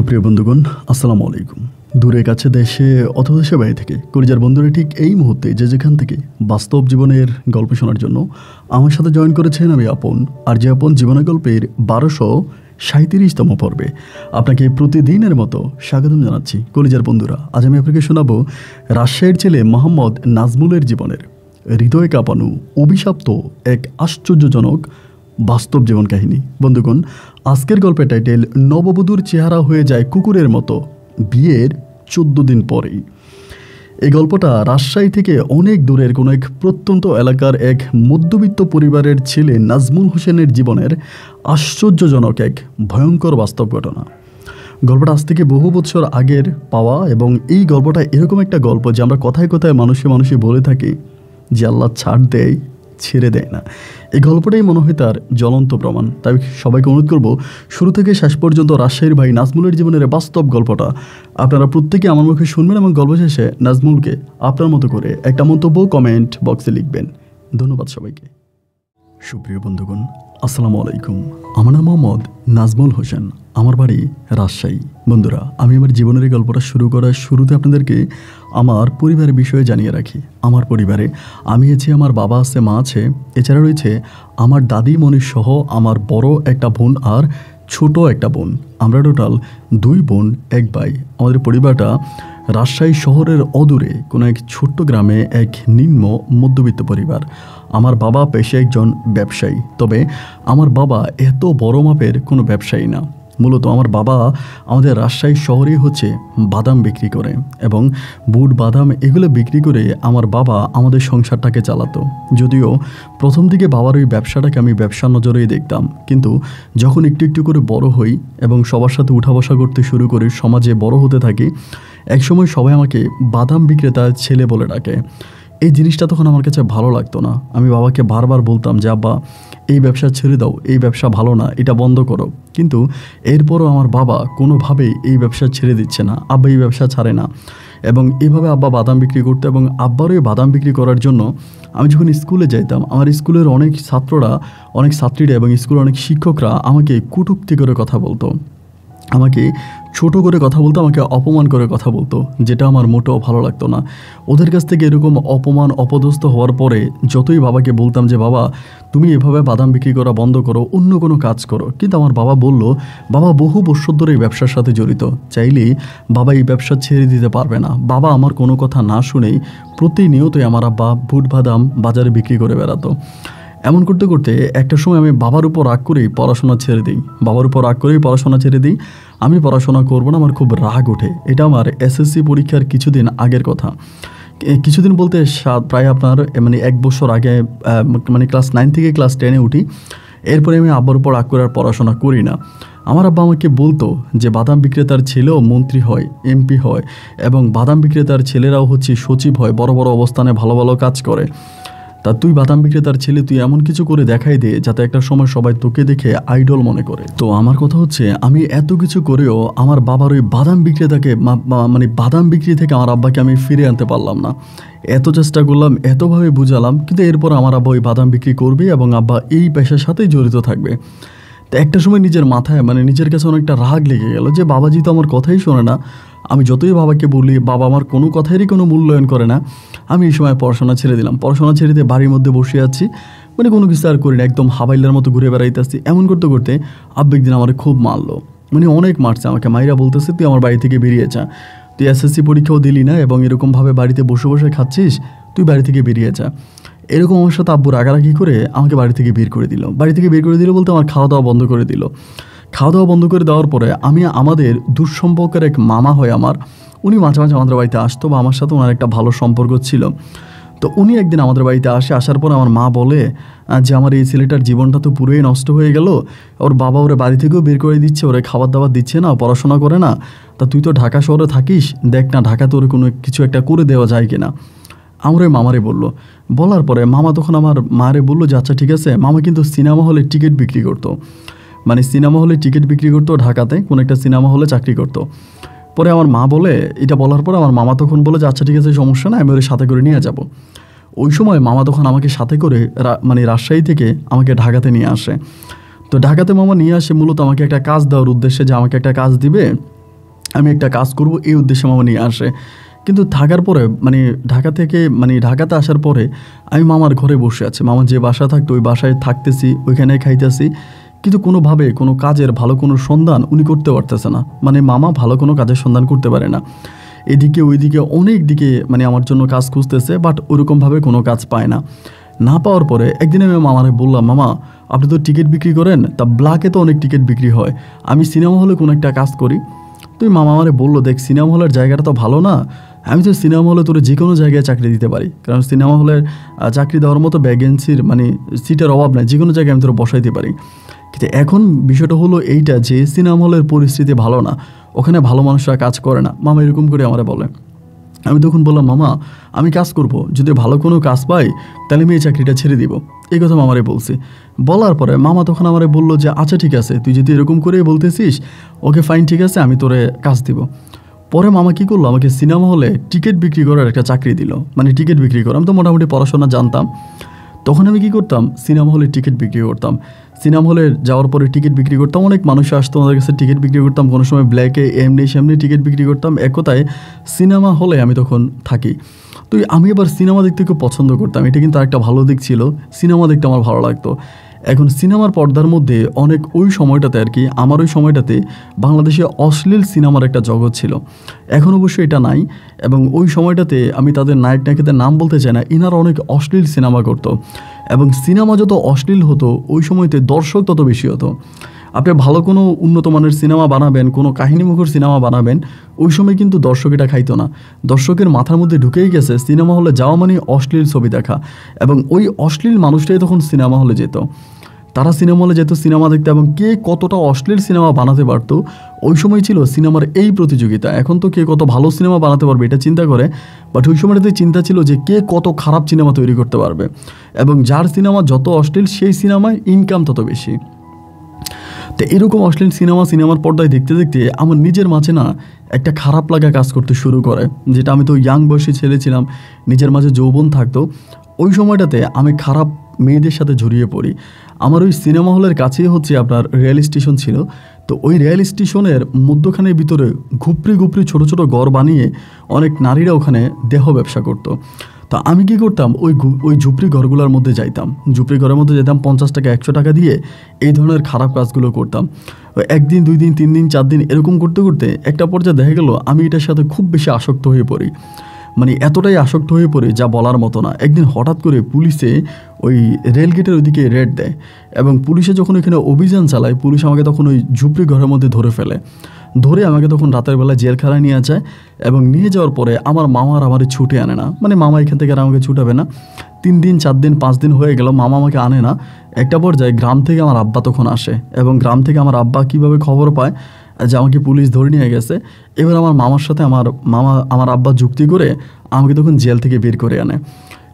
সুপ্রিয় বন্ধুগণ, আসসালামু আলাইকুম। দূরে কাছে দেশে অথবা দেশে বাইরে থেকে কলিজার বন্ধুরা ঠিক এই মুহূর্তে যে যেখান থেকে বাস্তব জীবনের গল্প শোনার জন্য আমার সাথে জয়েন করেছেন আমি আপন। আর যে আপন জীবনের গল্পের 1237তম পর্বে আপনাকে প্রতিদিনের মতো স্বাগতম জানাচ্ছি। কলিজার বন্ধুরা, আজ আমি আপনাকে শোনাবো রাজশাহীর ছেলে মোহাম্মদ নাজমুলের জীবনের হৃদয় কাঁপানো অভিশপ্ত এক আশ্চর্যজনক বাস্তব জীবন কাহিনী। বন্ধুগণ, আজকের গল্পের টাইটেল নববধূর চেহারা হয়ে যায় কুকুরের মতো বিয়ের 14 দিন পরেই। এই গল্পটা রাজশাহী থেকে অনেক দূরের কোনো এক প্রত্যন্ত এলাকার এক মধ্যবিত্ত পরিবারের ছেলে নাজমুল হোসেনের জীবনের আশ্চর্যজনক এক ভয়ঙ্কর বাস্তব ঘটনা। গল্পটা আজ থেকে বহু বছর আগের পাওয়া এবং এই গল্পটা এরকম একটা গল্প যে আমরা কথায় কথায় মানুষে মানুষে বলে থাকি যে আল্লাহ ছাড় দেয় ছেড়ে দেয় না। এই গল্পটাই মনে হয় তার জ্বলন্ত প্রমাণ। তাই সবাইকে অনুরোধ করব শুরু থেকে শেষ পর্যন্ত রাজশাহীর ভাই নাজমুলের জীবনের বাস্তব গল্পটা আপনারা প্রত্যেকে আমার মুখে শুনবেন এবং গল্প শেষে নাজমুলকে আপনার মতো করে একটা মন্তব্য কমেন্ট বক্সে লিখবেন। ধন্যবাদ সবাইকে। সুপ্রিয় বন্ধুগণ, আসসালামু আলাইকুম। আমার নাম মোহাম্মদ নাজমুল হোসেন, আমার বাড়ি রাজশাহী। বন্ধুরা, আমি আমার জীবনের এই গল্পটা শুরু করার শুরুতে আপনাদেরকে আমার পরিবারের বিষয়ে জানিয়ে রাখি। আমার পরিবারে আমি আছি, আমার বাবা আছে, মা আছে, এছাড়া রয়েছে আমার দাদি মনির সহ আমার বড় একটা বোন আর ছোট একটা বোন। আমরা টোটাল 2 বোন 1 ভাই। আমাদের পরিবারটা রাজশাহী শহরের অদূরে কোনো এক ছোট্ট গ্রামে এক নিম্ন মধ্যবিত্ত পরিবার। আমার বাবা পেশায় একজন ব্যবসায়ী, তবে আমার বাবা এত বড় মাপের কোনো ব্যবসায়ী না। মূলত আমার বাবা আমাদের রাজশাহী শহরেই হচ্ছে বাদাম বিক্রি করে এবং বুট বাদাম এগুলো বিক্রি করে আমার বাবা আমাদের সংসারটাকে চালাতো। যদিও প্রথম দিকে বাবার ওই ব্যবসাটাকে আমি ব্যবসার নজরেই দেখতাম, কিন্তু যখন একটু একটু করে বড় হই এবং সবার সাথে উঠা বসা করতে শুরু করি, সমাজে বড় হতে থাকি, একসময় সবাই আমাকে বাদাম বিক্রেতার ছেলে বলে ডাকে। এই জিনিসটা তখন আমার কাছে ভালো লাগতো না। আমি বাবাকে বারবার বলতাম যে আব্বা, এই ব্যবসা ছেড়ে দাও, এই ব্যবসা ভালো না, এটা বন্ধ করো। কিন্তু এরপরও আমার বাবা কোনোভাবেই এই ব্যবসা ছেড়ে দিচ্ছে না, আব্বা এই ব্যবসা ছাড়ে না। এবং এইভাবে আব্বা বাদাম বিক্রি করতো এবং আব্বারও এই বাদাম বিক্রি করার জন্য আমি যখন স্কুলে যাইতাম, আমার স্কুলের অনেক ছাত্রীরা এবং স্কুলের অনেক শিক্ষকরা আমাকে কটূক্তি করে কথা বলতো, আমাকে ছোট করে কথা বলতো, আমাকে অপমান করে কথা বলতো, যেটা আমার মোটেও ভালো লাগতো না। ওদের কাছ থেকে এরকম অপমান অপদস্থ হওয়ার পরে যতই বাবাকে বলতাম যে বাবা তুমি এভাবে বাদাম বিক্রি করা বন্ধ করো, অন্য কোনো কাজ করো, কিন্তু আমার বাবা বলল, বাবা বহু বছর ধরে এই ব্যবসার সাথে জড়িত, চাইলেই বাবা এই ব্যবসা ছেড়ে দিতে পারবে না। বাবা আমার কোনো কথা না শুনেই প্রতিনিয়তই আমার আব্বা বুট বাদাম বাজারে বিক্রি করে বেড়াতো। এমন করতে করতে একটা সময় আমি বাবার উপর রাগ করেই পড়াশোনা ছেড়ে দিই। আমি পড়াশোনা করবো না, আমার খুব রাগ ওঠে। এটা আমার এসএসসি পরীক্ষার কিছুদিন আগের কথা। কিছুদিন বলতে প্রায় আপনার 1 বছর আগে, ক্লাস 9 থেকে ক্লাস 10-এ উঠি। এরপরে আমি আব্বার উপর রাগ করে আর পড়াশোনা করি না। আমার আব্বা আমাকে বলতো যে বাদাম বিক্রেতার ছেলেও মন্ত্রী হয়, এমপি হয় এবং বাদাম বিক্রেতার ছেলেরাও হচ্ছে সচিব হয়, বড় বড় অবস্থানে ভালো ভালো কাজ করে। তা তুই বাদাম বিক্রেতার ছেলে, তুই এমন কিছু করে দেখাই দে যাতে একটা সময় সবাই তোকে দেখে আইডল মনে করে। তো আমার কথা হচ্ছে, আমি এত কিছু করেও আমার বাবার ওই বাদাম বিক্রেতাকে বাদাম বিক্রি থেকে আমার আব্বাকে আমি ফিরে আনতে পারলাম না। এত চেষ্টা করলাম, এতভাবে বুঝালাম, কিন্তু এরপর আমার আব্বা ওই বাদাম বিক্রি করবে এবং আব্বা এই পেশার সাথেই জড়িত থাকবে। তো একটা সময় নিজের মাথায় নিজের কাছে অনেকটা রাগ লেগে গেল যে বাবাজি তো আমার কথাই শোনে না। আমি যতই বাবাকে বলি, বাবা আমার কোনো কথারই কোনো মূল্যায়ন করে না। আমি এই সময় পড়াশোনা ছেড়ে দিলাম। পড়াশোনা ছেড়ে দিয়ে বাড়ির মধ্যে বসে আছি, কোনো কিছু আর করি না, একদম হাবাইলার মতো ঘুরে বেড়াইতে আসছি। এমন করতে করতে আব্বা একদিন আমার খুব মারলো, অনেক মারছে আমাকে। মাইরা বলতেছে, তুই আমার বাড়ি থেকে বেরিয়ে যা, তুই এসএসসি পরীক্ষাও দিলি না এবং এরকমভাবে বাড়িতে বসে বসে খাচ্ছিস, তুই বাড়ি থেকে বেরিয়ে যা। এরকম আমার সাথে আব্বু রাগারাগি করে আমাকে বাড়ি থেকে বের করে দিল। বলতে আমার খাওয়া দাওয়া বন্ধ করে দিল। খাওয়া দাওয়া বন্ধ করে দেওয়ার পরে আমি আমাদের দুঃসম্পর্কের এক মামা হয় আমার, উনি মাঝে মাঝে আমাদের বাড়িতে আসতো বা আমার সাথে ওনার একটা ভালো সম্পর্ক ছিল। তো উনি একদিন আমাদের বাড়িতে আসার পর আমার মা বলে যে আমার এই ছেলেটার জীবনটা তো পুরোই নষ্ট হয়ে গেল, ওর বাবা ওরে বাড়ি থেকেও বের করে দিচ্ছে, ওরে খাবার দাবার দিচ্ছে না, পড়াশোনা করে না, তা তুই তো ঢাকা শহরে থাকিস, দেখ না ঢাকাতে ওরে কোনো কিছু একটা করে দেওয়া যায় কিনা। আমার ওই মামারে বলার পরে মামা তখন আমার মারে বললো যে আচ্ছা ঠিক আছে। মামা কিন্তু সিনেমা হলে টিকিট বিক্রি করতো, ঢাকাতে কোনো একটা সিনেমা হলে চাকরি করতো। পরে আমার মা বলে, এটা বলার পরে আমার মামা তখন বলে যে আচ্ছা ঠিক আছে, সমস্যা না, আমি ওর সাথে করে নিয়ে যাব। ওই সময় মামা তখন আমাকে সাথে করে রাজশাহী থেকে আমাকে ঢাকাতে নিয়ে আসে। তো ঢাকাতে মামা নিয়ে আসে মূলত আমাকে একটা কাজ দেওয়ার উদ্দেশ্যে, যে আমাকে একটা কাজ দিবে আমি একটা কাজ করব এই উদ্দেশ্যে মামা নিয়ে আসে। কিন্তু থাকার পরে ঢাকাতে আসার পরে আমি মামার ঘরে বসে আছি। মামার যে বাসা থাকতো ওই বাসায় থাকতেছি, ওইখানে খাইতেছি, কিন্তু কোনোভাবে কোনো কাজের ভালো কোনো সন্ধান উনি করতে পারতেছে না। মামা ভালো কোনো কাজের সন্ধান করতে পারে না। এদিকে ওইদিকে অনেক দিকে আমার জন্য কাজ খুঁজতেছে, বাট ওরকমভাবে কোনো কাজ পায় না। না পাওয়ার পরে একদিন আমি মামারে বললাম, মামা আপনি তো টিকিট বিক্রি করেন, তা ব্ল্যাকে তো অনেক টিকিট বিক্রি হয়, আমি সিনেমা হলে কোনো একটা কাজ করি। তুই মামা আমারে বললো, দেখ সিনেমা হলের জায়গাটা তো ভালো না, আমি তো সিনেমা হলে তোর যে কোনো জায়গায় চাকরি দিতে পারি, কারণ সিনেমা হলের চাকরি দেওয়ার মতো ভ্যাকেন্সির সিটের অভাব নাই, যে কোনো জায়গায় আমি তোর বসাইতে পারি। কিন্তু এখন বিষয়টা হলো এইটা যে সিনেমা হলের পরিস্থিতি ভালো না, ওখানে ভালো মানুষরা কাজ করে না। মামা এরকম করে আমারে বলে। আমি তখন বললাম, মামা আমি কাজ করব, যদি ভালো কোনো কাজ পাই তাহলে আমি এই চাকরিটা ছেড়ে দিব। এই কথা মামারে বলছি। বলার পরে মামা তখন আমারে বললো যে আচ্ছা ঠিক আছে, তুই যদি এরকম করেই বলতেছিস, ওকে ফাইন, ঠিক আছে, আমি তোরে কাজ দিব। পরে মামা কী করলো, আমাকে সিনেমা হলে টিকিট বিক্রি করার একটা চাকরি দিল। টিকিট বিক্রি করা, আমি তো মোটামুটি পড়াশোনা জানতাম। তখন আমি কী করতাম, সিনেমা হলে টিকিট বিক্রি করতাম। সিনেমা হলে যাওয়ার পরে টিকিট বিক্রি করতাম, অনেক মানুষ আসতো আমাদের কাছে, টিকিট বিক্রি করতাম। কোনো সময় ব্ল্যাকে এমনি সেমনি টিকিট বিক্রি করতাম। এক কথায় সিনেমা হলে আমি তখন থাকি। তো আমি এবার সিনেমা দেখতে খুব পছন্দ করতাম। এটা কিন্তু আরেকটা ভালো দিক ছিল, সিনেমা দেখতে আমার ভালো লাগতো। এখন সিনেমার পর্দার মধ্যে অনেক ওই সময়টাতে আমার ওই সময়টাতে বাংলাদেশে অশ্লীল সিনেমার একটা জগৎ ছিল। এখন অবশ্যই এটা নাই, এবং ওই সময়টাতে আমি তাদের নায়ক নায়িকাদের নাম বলতে চাই না, ইনারা অনেক অশ্লীল সিনেমা করতো। এবং সিনেমা যত অশ্লীল হতো ওই সময়তে দর্শক তত বেশি হতো। আপনি ভালো কোনো উন্নত মানের সিনেমা বানাবেন, কোনো কাহিনীমুখর সিনেমা বানাবেন, ওই সময় কিন্তু দর্শক এটা খাইতো না। দর্শকের মাথার মধ্যে ঢুকেই গেছে সিনেমা হলে যাওয়া মানে অশ্লীল ছবি দেখা, এবং ওই অশ্লীল মানুষটাই তখন সিনেমা হলে যেত। তারা সিনেমা হলে যেত সিনেমা দেখতে, এবং কে কতটা অশ্লীল সিনেমা বানাতে পারতো ওই সময় ছিল সিনেমার এই প্রতিযোগিতা। এখন তো কে কত ভালো সিনেমা বানাতে পারবে এটা চিন্তা করে, বাট ওই সময়টাতে চিন্তা ছিল যে কে কত খারাপ সিনেমা তৈরি করতে পারবে, এবং যার সিনেমা যত অশ্লীল সেই সিনেমায় ইনকাম তত বেশি। তো এরকম অশ্লীল সিনেমার পর্দায় দেখতে দেখতে আমার নিজের মাঝে না একটা খারাপ লাগা কাজ করতে শুরু করে, যেটা আমি তো ইয়াং বয়সী ছেলে ছিলাম, নিজের মাঝে যৌবন থাকতো। ওই সময়টাতে আমি খারাপ মেয়েদের সাথে জড়িয়ে পড়ি। আমার ওই সিনেমা হলের কাছেই আপনার রেল স্টেশন ছিল। তো ওই রেল স্টেশনের মধ্যখানের ভিতরে ঘুপড়ি ছোটো ছোটো ঘর বানিয়ে অনেক নারীরা ওখানে দেহ ব্যবসা করতো। তা আমি কী করতাম, ওই ঝুপড়ি ঘরগুলোর মধ্যে যাইতাম, ঝুপড়ি ঘরের মধ্যে যেতাম, 50 টাকা 100 টাকা দিয়ে এই ধরনের খারাপ কাজগুলো করতাম। একদিন 2 দিন 3 দিন 4 দিন এরকম করতে করতে একটা পর্যায়ে দেখা গেল আমি এটার সাথে খুব বেশি আসক্ত হয়ে পড়ি। এতটাই আসক্ত হয়ে পড়ে যা বলার মতো না। একদিন হঠাৎ করে পুলিশে ওই রেলগেটের ওইদিকে রেড দেয়, এবং পুলিশে যখন ওইখানে অভিযান চালায়, পুলিশ আমাকে তখন ওই ঝুপড়ি ঘরের মধ্যে ধরে আমাকে তখন রাতের বেলা জেলখানায় নিয়ে যায়। এবং নিয়ে যাওয়ার পরে আমার মামার আমারে ছুটে আনে না, মামা এখান থেকে আর আমাকে ছুটাবে না। 3 দিন 4 দিন 5 দিন হয়ে গেল, মামা আমাকে আনে না। একটা পর্যায়ে গ্রাম থেকে আমার আব্বা তখন আসে, এবং গ্রাম থেকে আমার আব্বা কীভাবে খবর পায় যে আমাকে পুলিশ ধরে নিয়ে গেছে। এবার আমার মামার সাথে আমার আব্বা যুক্তি করে আমাকে তখন জেল থেকে বের করে আনে,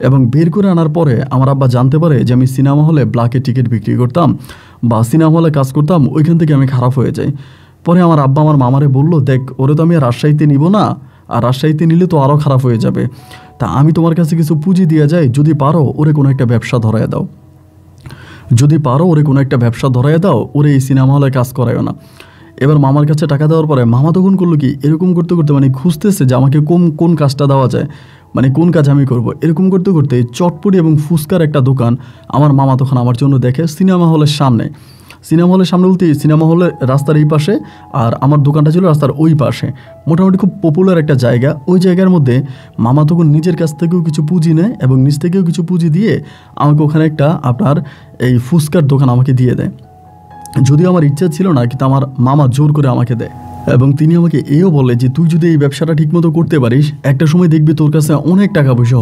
এবং বের করে আনার পরে আমার আব্বা জানতে পারে যে আমি সিনেমা হলে ব্ল্যাকে টিকিট বিক্রি করতাম বা সিনেমা হলে কাজ করতাম, ওইখান থেকে আমি খারাপ হয়ে যাই। পরে আমার আব্বা আমার মামারে বলল, দেখ ওরে তো আমি রাজশাহীতে নিব না, আর রাজশাহীতে নিলে তো আরও খারাপ হয়ে যাবে, তা আমি তোমার কাছে কিছু পুঁজি দিয়ে যাই, যদি পারো ওরে কোনো একটা ব্যবসা ধরায় দাও, ওরে এই সিনেমা হলে কাজ করায়ও না। এবার মামার কাছে টাকা দেওয়ার পরে মামা তখন করলো কি, এরকম করতে করতে খুঁজতেছে যে আমাকে কোন কাজটা দেওয়া যায়, কোন কাজ আমি করব। এরকম করতে করতে চটপটি এবং ফুচকার একটা দোকান আমার মামা তখন আমার জন্য দেখে সিনেমা হলের সামনে বলতে সিনেমা হলের রাস্তার এই পাশে, আর আমার দোকানটা ছিল রাস্তার ওই পাশে। মোটামুটি খুব পপুলার একটা জায়গা। ওই জায়গার মধ্যে মামা তখন নিজের কাছ থেকেও কিছু পুঁজি নেয়, এবং নিজ থেকেও কিছু পুঁজি দিয়ে আমাকে ওখানে একটা আপনার এই ফুচকার দোকান আমাকে দিয়ে দেয়। যদিও আমার ইচ্ছা ছিল না, কিন্তু আমার মামা জোর করে আমাকে দেয়, এবং তিনি আমাকে এও বলে যে তুই যদি এই ব্যবসাটা ঠিকমতো করতে পারিস, একটা সময় দেখবি তোর কাছে অনেক টাকা পয়সা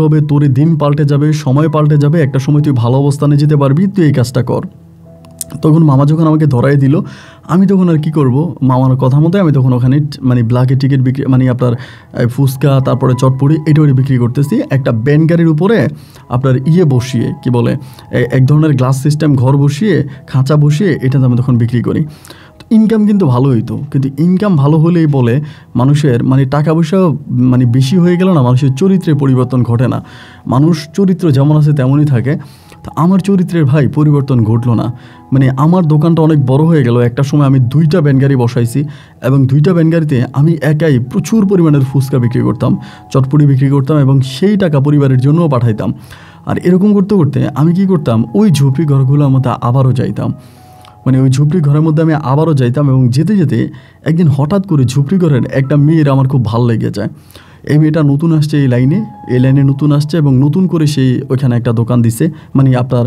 হবে, তোর দিন পাল্টে যাবে, সময় পাল্টে যাবে, একটা সময় তুই ভালো অবস্থানে যেতে পারবি, তুই এই কাজটা কর। তখন মামা যখন আমাকে ধরাই দিল, আমি তখন আর কি করব, মামার কথা মতো আমি তখন ওখানে ব্ল্যাকে টিকিট বিক্রি আপনার ফুচকা, তারপরে চটপড়ি এটা বিক্রি করতেছি। একটা ব্যান গাড়ির উপরে আপনার বসিয়ে কি বলে এক ধরনের গ্লাস সিস্টেম ঘর বসিয়ে, খাঁচা বসিয়ে এটা আমি তখন বিক্রি করি। ইনকাম কিন্তু ভালো হইতো, কিন্তু ইনকাম ভালো হলেই বলে মানুষের টাকা পয়সা বেশি হয়ে গেল না, মানুষের চরিত্রে পরিবর্তন ঘটে না। মানুষ চরিত্র যেমন আছে তেমনই থাকে। তা আমার চরিত্রের ভাই পরিবর্তন ঘটলো না। মানে আমার দোকানটা অনেক বড় হয়ে গেল। একটা সময় আমি 2টা ভ্যান গাড়ি বসাইছি এবং 2টা ভ্যান গাড়িতে আমি একাই প্রচুর পরিমাণের ফুচকা বিক্রি করতাম, চটপটি বিক্রি করতাম এবং সেই টাকা পরিবারের জন্যও পাঠাইতাম। আর এরকম করতে করতে আমি কি করতাম, ওই ঝুপড়ি ঘরগুলোর মধ্যে আবারও যাইতাম। মানে ওই ঝুপড়ি ঘরের মধ্যে আমি আবারও যাইতাম এবং যেতে যেতে একদিন হঠাৎ করে ঝুপড়ি ঘরের একটা মেয়ের আমার খুব ভালো লেগে যায়। এই মেয়েটা নতুন আসছে এই লাইনে নতুন আসছে এবং নতুন করে সেই ওইখানে একটা দোকান দিছে, মানে আপনার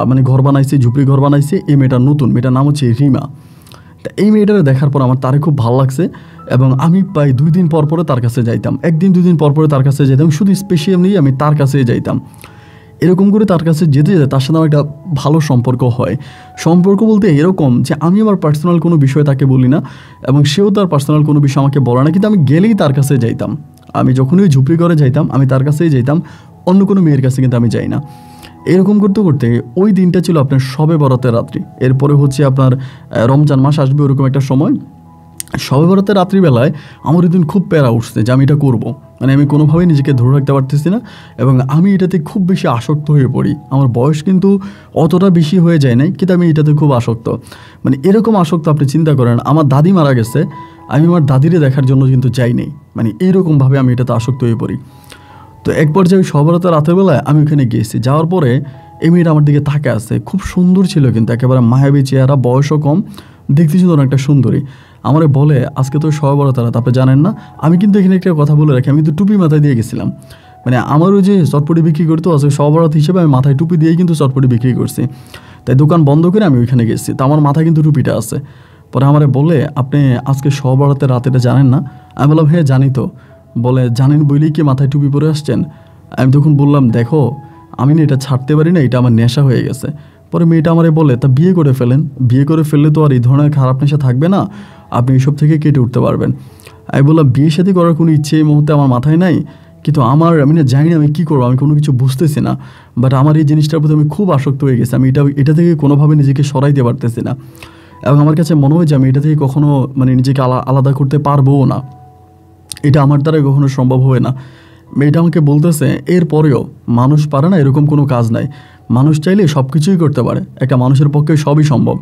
মানে ঘর বানাইছে, ঝুপড়ি ঘর বানাইছে। এই মেয়েটার নতুন, মেয়েটার নাম হচ্ছে রিমা। তা এই মেয়েটারে দেখার পর আমার তারে খুব ভালো লাগছে এবং আমি প্রায় 2 দিন পর পরে তার কাছে যাইতাম, 1 দিন 2 দিন পর পরে তার কাছে যাইতাম, শুধু স্পেশালি আমি তার কাছে যাইতাম। এরকম করে তার কাছে যেতে যেতে তার সাথে আমার একটা ভালো সম্পর্ক হয়। সম্পর্ক বলতে এরকম যে আমি আমার পার্সোনাল কোনো বিষয় তাকে বলি না এবং সেও তার পার্সোনাল কোনো বিষয় আমাকে বলে না, কিন্তু আমি গেলেই তার কাছে যাইতাম। আমি যখনই ওই ঝুপড়ি ঘরে যাইতাম আমি তার কাছেই যাইতাম, অন্য কোনো মেয়ের কাছে কিন্তু আমি যাই না। এরকম করতে করতে ওই দিনটা ছিল আপনার শবে বরাতের রাত্রি। এরপরে হচ্ছে আপনার রমজান মাস আসবে, ওরকম একটা সময়। শবে বরাতের রাত্রিবেলায় আমার ওই দিন খুব প্যারা উঠছে যে আমি এটা করবো, মানে আমি কোনোভাবেই নিজেকে ধরে রাখতে পারতেছি না এবং আমি এটাতে খুব বেশি আসক্ত হয়ে পড়ি। আমার বয়স কিন্তু অতটা বেশি হয়ে যায় নাই, কিন্তু আমি এটাতে খুব আসক্ত। মানে এরকম আসক্ত আপনি চিন্তা করেন, আমার দাদি মারা গেছে, আমি আমার দাদিরে দেখার জন্য কিন্তু যাই নাই, মানে এইরকমভাবে আমি এটাতে আসক্ত হয়ে পড়ি। তো এক পর্যায়ে ওই শবে বরাতের রাতের বেলায় আমি ওখানে গিয়েছি। যাওয়ার পরে এই মেয়েটা আমার দিকে তাকে আছে, খুব সুন্দর ছিল কিন্তু, একেবারে মায়াবী চেহারা, বয়সও কম, দেখতে ছিল অনেকটা সুন্দরী। আমারে বলে আজকে তো শবে বরাতের রাত, আপনি জানেন না? আমি কিন্তু এখানে একটা কথা বলে রাখি, আমি কিন্তু টুপি মাথায় দিয়ে গেছিলাম। মানে আমার ওই যে চটপটি বিক্রি করতো আজকে শবে বরাত হিসেবে আমি মাথায় টুপি দিয়েই কিন্তু চটপটি বিক্রি করছি। তাই দোকান বন্ধ করে আমি ওইখানে গেছি, তো আমার মাথায় কিন্তু টুপিটা আছে। পরে আমারে বলে আপনি আজকে শবে বরাতের রাত এটা জানেন না? আমি বললাম হ্যাঁ জানি তো। বলে জানেন বলেই কি মাথায় টুপি পরে আসছেন? আমি তখন বললাম দেখো আমি না এটা ছাড়তে পারি না, এটা আমার নেশা হয়ে গেছে। পরে মেয়েটা আমারে বলে তা বিয়ে করে ফেলেন, বিয়ে করে ফেললে তো আর এই ধরনের খারাপ নেশা থাকবে না, আপনি এইসব থেকে কেটে উঠতে পারবেন। আমি বললাম বিয়ে শাদী করার কোনো ইচ্ছে এই মুহূর্তে আমার মাথায় নাই, কিন্তু আমি না জানি না আমি কী করবো, আমি কোনো কিছু বুঝতেছি না, বাট আমার এই জিনিসটার প্রতি আমি খুব আসক্ত হয়ে গেছি, আমি এটা থেকে কোনোভাবে নিজেকে সরাইতে পারতেছি না এবং আমার কাছে মনে হয় যে আমি এটা থেকে কখনো মানে নিজেকে আলাদা করতে পারবোও না, এটা আমার দ্বারা কখনো সম্ভব হবে না। মেয়েটা আমাকে বলতেছে এরপরেও মানুষ পারে না এরকম কোনো কাজ নাই, মানুষ চাইলে সব কিছুই করতে পারে, একটা মানুষের পক্ষে সবই সম্ভব।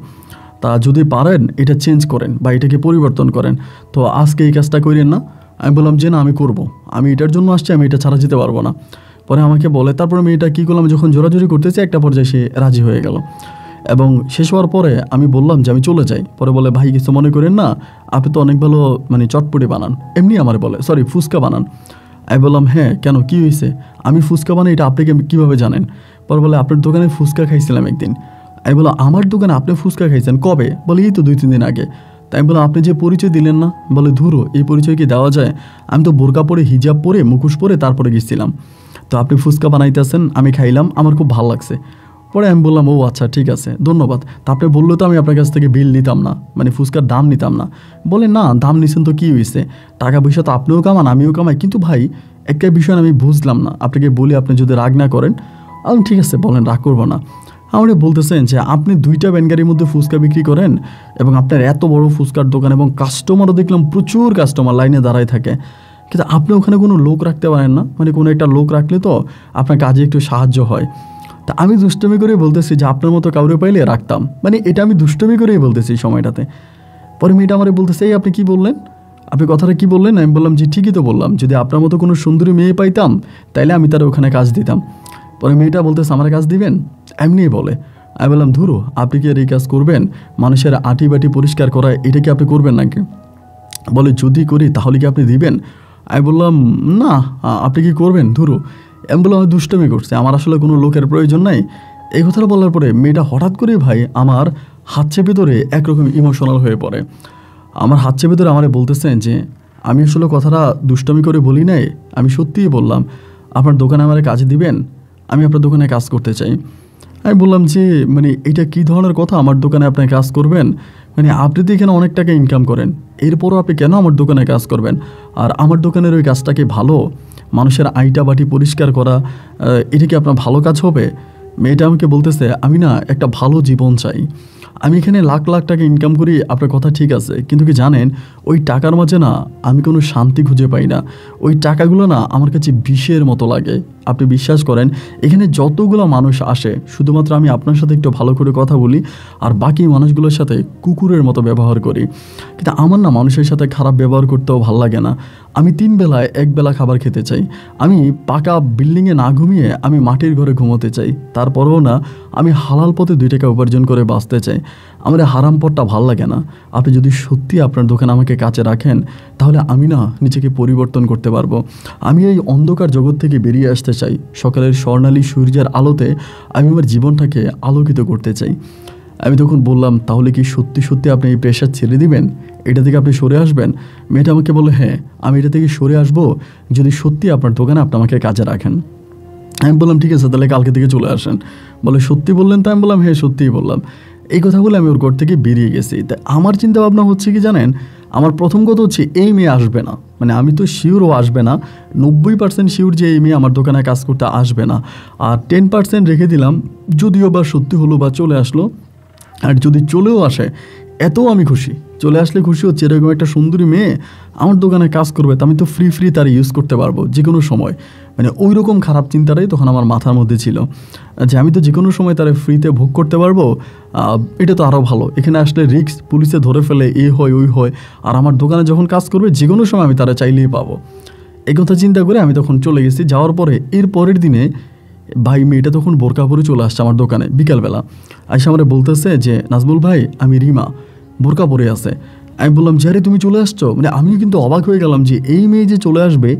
তা যদি পারেন এটা চেঞ্জ করেন বা এটাকে পরিবর্তন করেন, তো আজকে এই কাজটা করেন না। আমি বললাম যে না আমি করব, আমি এটার জন্য আসছি, আমি এটা ছাড়া যেতে পারবো না। পরে আমাকে বলে, তারপরে মেয়েটা কী করলাম, যখন জোরাজোরি করতেছে একটা পর্যায়ে সে রাজি হয়ে গেল এবং শেষ হওয়ার পরে আমি বললাম যে আমি চলে যাই। পরে বলে ভাই কিছু মনে করেন না, আপনি তো অনেক ভালো মানে চটপটি বানান, এমনি আমার বলে সরি ফুচকা বানান। আমি বললাম হ্যাঁ কেন কী হয়েছে, আমি ফুচকা বানাই এটা আপনি কীভাবে জানেন? পরে বলে আপনার দোকানে ফুচকা খাইছিলাম একদিন। আমি বললাম আমার দোকানে আপনি ফুচকা খাইছেন কবে? বলে এই তো 2-3 দিন আগে। তাই আমি বললাম আপনি যে পরিচয় দিলেন না? বলে ধুরো এই পরিচয় কি দেওয়া যায়? আমি তো বোরকা পরে হিজাব পরে মুখোশ পরে তারপরে গেছিলাম, তো আপনি ফুচকা বানাইতেছেন, আমি খাইলাম, আমার খুব ভালো লাগছে। পরে আমি বললাম ও আচ্ছা ঠিক আছে ধন্যবাদ। তা আপনি বললো তো আমি আপনার কাছ থেকে বিল নিতাম না, মানে ফুচকার দাম নিতাম না। বলে না দাম নিছেন তো কী হয়েছে, টাকা পয়সা তো আপনিও কামান আমিও কামাই, কিন্তু ভাই একটা বিষয় আমি বুঝলাম না, আপনাকে বলি আপনি যদি রাগ না করেন। আমি ঠিক আছে বলেন, রাগ করবো না। আমাকে বলতেছেন যে আপনি 2টা ভ্যান গাড়ির মধ্যে ফুচকা বিক্রি করেন এবং আপনার এত বড় ফুচকার দোকান এবং কাস্টমারও দেখলাম প্রচুর কাস্টমার লাইনে দাঁড়ায় থাকে, কিন্তু আপনি ওখানে কোনো লোক রাখতে পারেন না, মানে কোনো একটা লোক রাখলে তো আপনার কাজে একটু সাহায্য হয়। তা আমি দুষ্টমি করে বলতেছি যে আপনার মতো কাউরে পাইলে রাখতাম, মানে এটা আমি দুষ্টমি করেই বলতেছি সময়টাতে। পরে মেয়েটা আমারে বলতেছে এই আপনি কী বললেন, আপনি কথাটা কী বললেন? আমি বললাম যে ঠিকই তো বললাম, যদি আপনার মতো কোনো সুন্দরী মেয়ে পাইতাম তাইলে আমি তার ওখানে কাজ দিতাম। পরে মেয়েটা বলতেছে আমার কাজ দিবেন? এমনিই বলে। আমি বললাম ধুরো আপনি কি আর এই কাজ করবেন, মানুষের আঁটি বাটি পরিষ্কার করা এটা কি আপনি করবেন নাকি? বলে যদি করি তাহলে কি আপনি দিবেন? আমি বললাম না আপনি কি করবেন ধুরো। আমি বললাম আমি দুষ্টমি করছি, আমার আসলে কোনো লোকের প্রয়োজন নাই। এই কথাটা বলার পরে মেয়েটা হঠাৎ করে ভাই আমার হাতছে ভেতরে একরকম ইমোশনাল হয়ে পড়ে। আমার হাতছে ভেতরে আমারে বলতেছেন যে আমি আসলে কথাটা দুষ্টমি করে বলি নাই, আমি সত্যিই বললাম আপনার দোকানে আমার কাজে দিবেন, আমি আপনার দোকানে কাজ করতে চাই। আমি বললাম যে মানে এটা কী ধরনের কথা, আমার দোকানে আপনি কাজ করবেন, মানে আপনি তো এখানে অনেক টাকা ইনকাম করেন, এরপরও আপনি কেন আমার দোকানে কাজ করবেন? আর আমার দোকানের ওই কাজটা কি ভালো, মানুষের আইটা বাটি পরিষ্কার করা, এটা কি আপনার ভালো কাজ হবে? মেয়েটা আমাকে বলতেছে আমি না একটা ভালো জীবন চাই, আমি এখানে লাখ লাখ টাকা ইনকাম করি, আপনার কথা ঠিক আছে, কিন্তু কি জানেন ওই টাকার মাঝে না আমি কোনো শান্তি খুঁজে পাই না। ওই টাকাগুলো না আমার কাছে বিষের মতো লাগে। আপনি বিশ্বাস করেন, এখানে যতগুলো মানুষ আসে শুধুমাত্র আমি আপনার সাথে একটু ভালো করে কথা বলি আর বাকি মানুষগুলোর সাথে কুকুরের মতো ব্যবহার করি। কিন্তু আমার না মানুষের সাথে খারাপ ব্যবহার করতেও ভাল লাগে না। আমি 3 বেলায় 1 বেলা খাবার খেতে চাই। আমি পাকা বিল্ডিংয়ে না ঘুমিয়ে আমি মাটির ঘরে ঘুমোতে চাই। তারপরেও না আমি হালাল পথে 2 টাকা উপার্জন করে বাঁচতে চাই। আমার এই হারাম পথটা ভাল লাগে না। আপনি যদি সত্যি আপনার দোকান আমাকে কাছে রাখেন তাহলে আমি না নিজেকে পরিবর্তন করতে পারবো। আমি এই অন্ধকার জগৎ থেকে বেরিয়ে আসতে চাই। সকালের স্বর্ণালী সূর্যের আলোতে আমি আমার জীবনটাকে আলোকিত করতে চাই। আমি তখন বললাম, তাহলে কি সত্যি সত্যি আপনি এই প্রেশার ছেড়ে দিবেন? এটা থেকে আপনি সরে আসবেন? মেয়েটা আমাকে বললো, হ্যাঁ আমি এটা থেকে সরে আসবো যদি সত্যি আপনার দোকানে আপনি আমাকে কাজে রাখেন। আমি বললাম ঠিক আছে, তাহলে কালকে থেকে চলে আসেন। বলে সত্যি বললেন? তো আমি বললাম হ্যাঁ সত্যিই বললাম। এই কথা বলে আমি ওর ঘর থেকে বেরিয়ে গেছি। তাই আমার চিন্তা ভাবনা হচ্ছে কি জানেন, আমার প্রথম কথা হচ্ছে এই মেয়ে আসবে না, মানে আমি তো শিওরও আসবে না, 90% শিওর যে এই মেয়ে আমার দোকানে কাজ করতে আসবে না। আর 10% রেখে দিলাম, যদিও বা সত্যি হলো বা চলে আসলো। আর যদি চলেও আসে এতও আমি খুশি। চলে আসলে খুশি হচ্ছে, এরকম একটা সুন্দরী মেয়ে আমার দোকানে কাজ করবে, তা আমি তো ফ্রি তার ইউজ করতে পারবো যে কোনো সময়। মানে ওই রকম খারাপ চিন্তাটাই তখন আমার মাথার মধ্যে ছিল যে আমি তো যে কোনো সময় তারা ফ্রিতে ভোগ করতে পারবো। এটা তো আরও ভালো। এখানে আসলে রিস্ক, পুলিশে ধরে ফেলে, এই হয় ওই হয়। আর আমার দোকানে যখন কাজ করবে যে কোনো সময় আমি তারা চাইলেই পাবো। এই কথা চিন্তা করে আমি তখন চলে গেছি। যাওয়ার পরে এর পরের দিনে ভাই মেয়েটা তখন বোরকা পরে চলে আসছে আমার দোকানে বিকালবেলা। আইসা আমার বলতেছে যে নাজমুল ভাই আমি রিমা, বোরকা পরে আছে। আমি বললাম যে আরে তুমি চলে আসছো? মানে আমিও কিন্তু অবাক হয়ে গেলাম যে এই মেয়ে যে চলে আসবে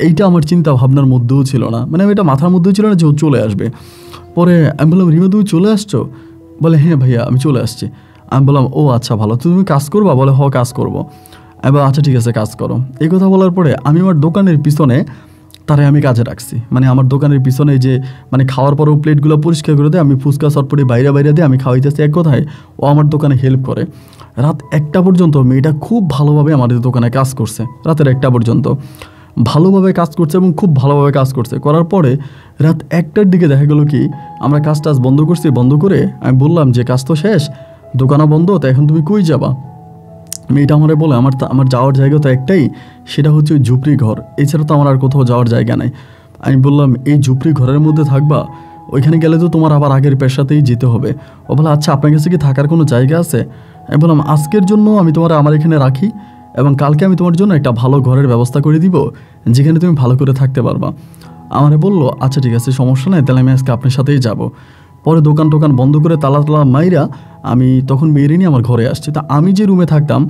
এইটা আমার চিন্তা ভাবনার মধ্যেও ছিল না, মানে এটা মাথার মধ্যেও ছিল না যে ও চলে আসবে। পরে আমি বললাম রিমা তুমি চলে আসছো? বলে হ্যাঁ ভাইয়া আমি চলে আসছি। আমি বললাম ও আচ্ছা ভালো, তো তুমি কাজ করবা? বলে হ কাজ করবো। আমি বললাম আচ্ছা ঠিক আছে কাজ করো। এই কথা বলার পরে আমি আমার দোকানের পিছনে তারে আমি কাজে রাখছি। মানে আমার দোকানের পিছনে যে মানে খাওয়ার পরেও প্লেটগুলো পরিষ্কার করে দেয়, আমি ফুচকা চটপটি বাইরে দিয়ে আমি খাওয়াইতেছি। এক কথায় ও আমার দোকানে হেল্প করে। রাত 1টা পর্যন্ত মেয়েটা খুব ভালোভাবে আমাদের দোকানে কাজ করছে। রাতের 1টা পর্যন্ত ভালোভাবে কাজ করছে এবং খুব ভালোভাবে কাজ করছে। করার পরে রাত 1টার দিকে দেখা গেল কি আমরা কাজ টাজ বন্ধ করছি। বন্ধ করে আমি বললাম যে কাজ তো শেষ, দোকানও বন্ধ, তো এখন তুমি কই যাবা? মেয়েটা আমারে বলে আমার যাওয়ার জায়গা তো একটাই, সেটা হচ্ছে ওই ঝুপড়ি ঘর, এছাড়া তো আমার আর কোথাও যাওয়ার জায়গা নাই। আমি বললাম এই ঝুপড়ি ঘরের মধ্যে থাকবা? ওইখানে গেলে তো তোমার আবার আগের পেশাতেই যেতে হবে। ও বলে আচ্ছা আপনার কাছে কি থাকার কোনো জায়গা আছে? আমি বললাম আজকের জন্য আমি তোমার আমার এখানে রাখি এবং কালকে আমি তোমার জন্য একটা ভালো ঘরের ব্যবস্থা করে দিব যেখানে তুমি ভালো করে থাকতে পারবা। আমারে বললো আচ্ছা ঠিক আছে সমস্যা নাই, তাহলে আমি আজকে আপনার সাথেই যাব। পরে দোকান বন্ধ করে তালা মাইরা আমি তখন মেয়েরে নিয়ে আমার ঘরে আসছি। তা আমি যে রুমে থাকতাম,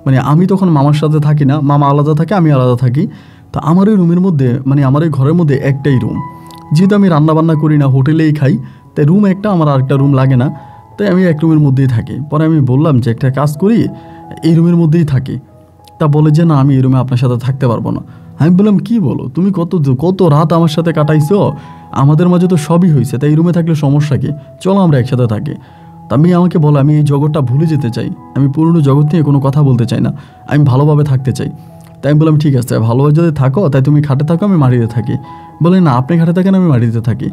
মানে আমি তখন মামার সাথে থাকি না, মামা আলাদা থাকে আমি আলাদা থাকি। তো আমার ওই রুমের মধ্যে মানে আমার এই ঘরের মধ্যে একটাই রুম, যেহেতু আমি রান্নাবান্না করি না, হোটেলেই খাই, তাই রুম একটা, আমার আরেকটা রুম লাগে না, তাই আমি এক রুমের মধ্যেই থাকি। পরে আমি বললাম যে একটা কাজ করি, এই রুমের মধ্যেই থাকি। তা বলে যে না আমি এই রুমে আপনার সাথে থাকতে পারবো না। আমি বললাম কি বলো তুমি, কত রাত আমার সাথে কাটাইছো, আমাদের মাঝে তো সবই হয়েছে, তাই এই রুমে থাকলে সমস্যা কি, চলো আমরা একসাথে থাকি। তা আমি আমাকে বলে আমি এই জগৎটা ভুলে যেতে চাই, আমি পুরনো জগৎ নিয়ে কোনো কথা বলতে চাই না, আমি ভালোভাবে থাকতে চাই। তাই আমি বললাম ঠিক আছে ভালোভাবে যদি থাকো তাই তুমি খাটে থাকো আমি মাটিতে থাকি। বলে না আপনি খাটে থাকেন আমি মাটিতে থাকি।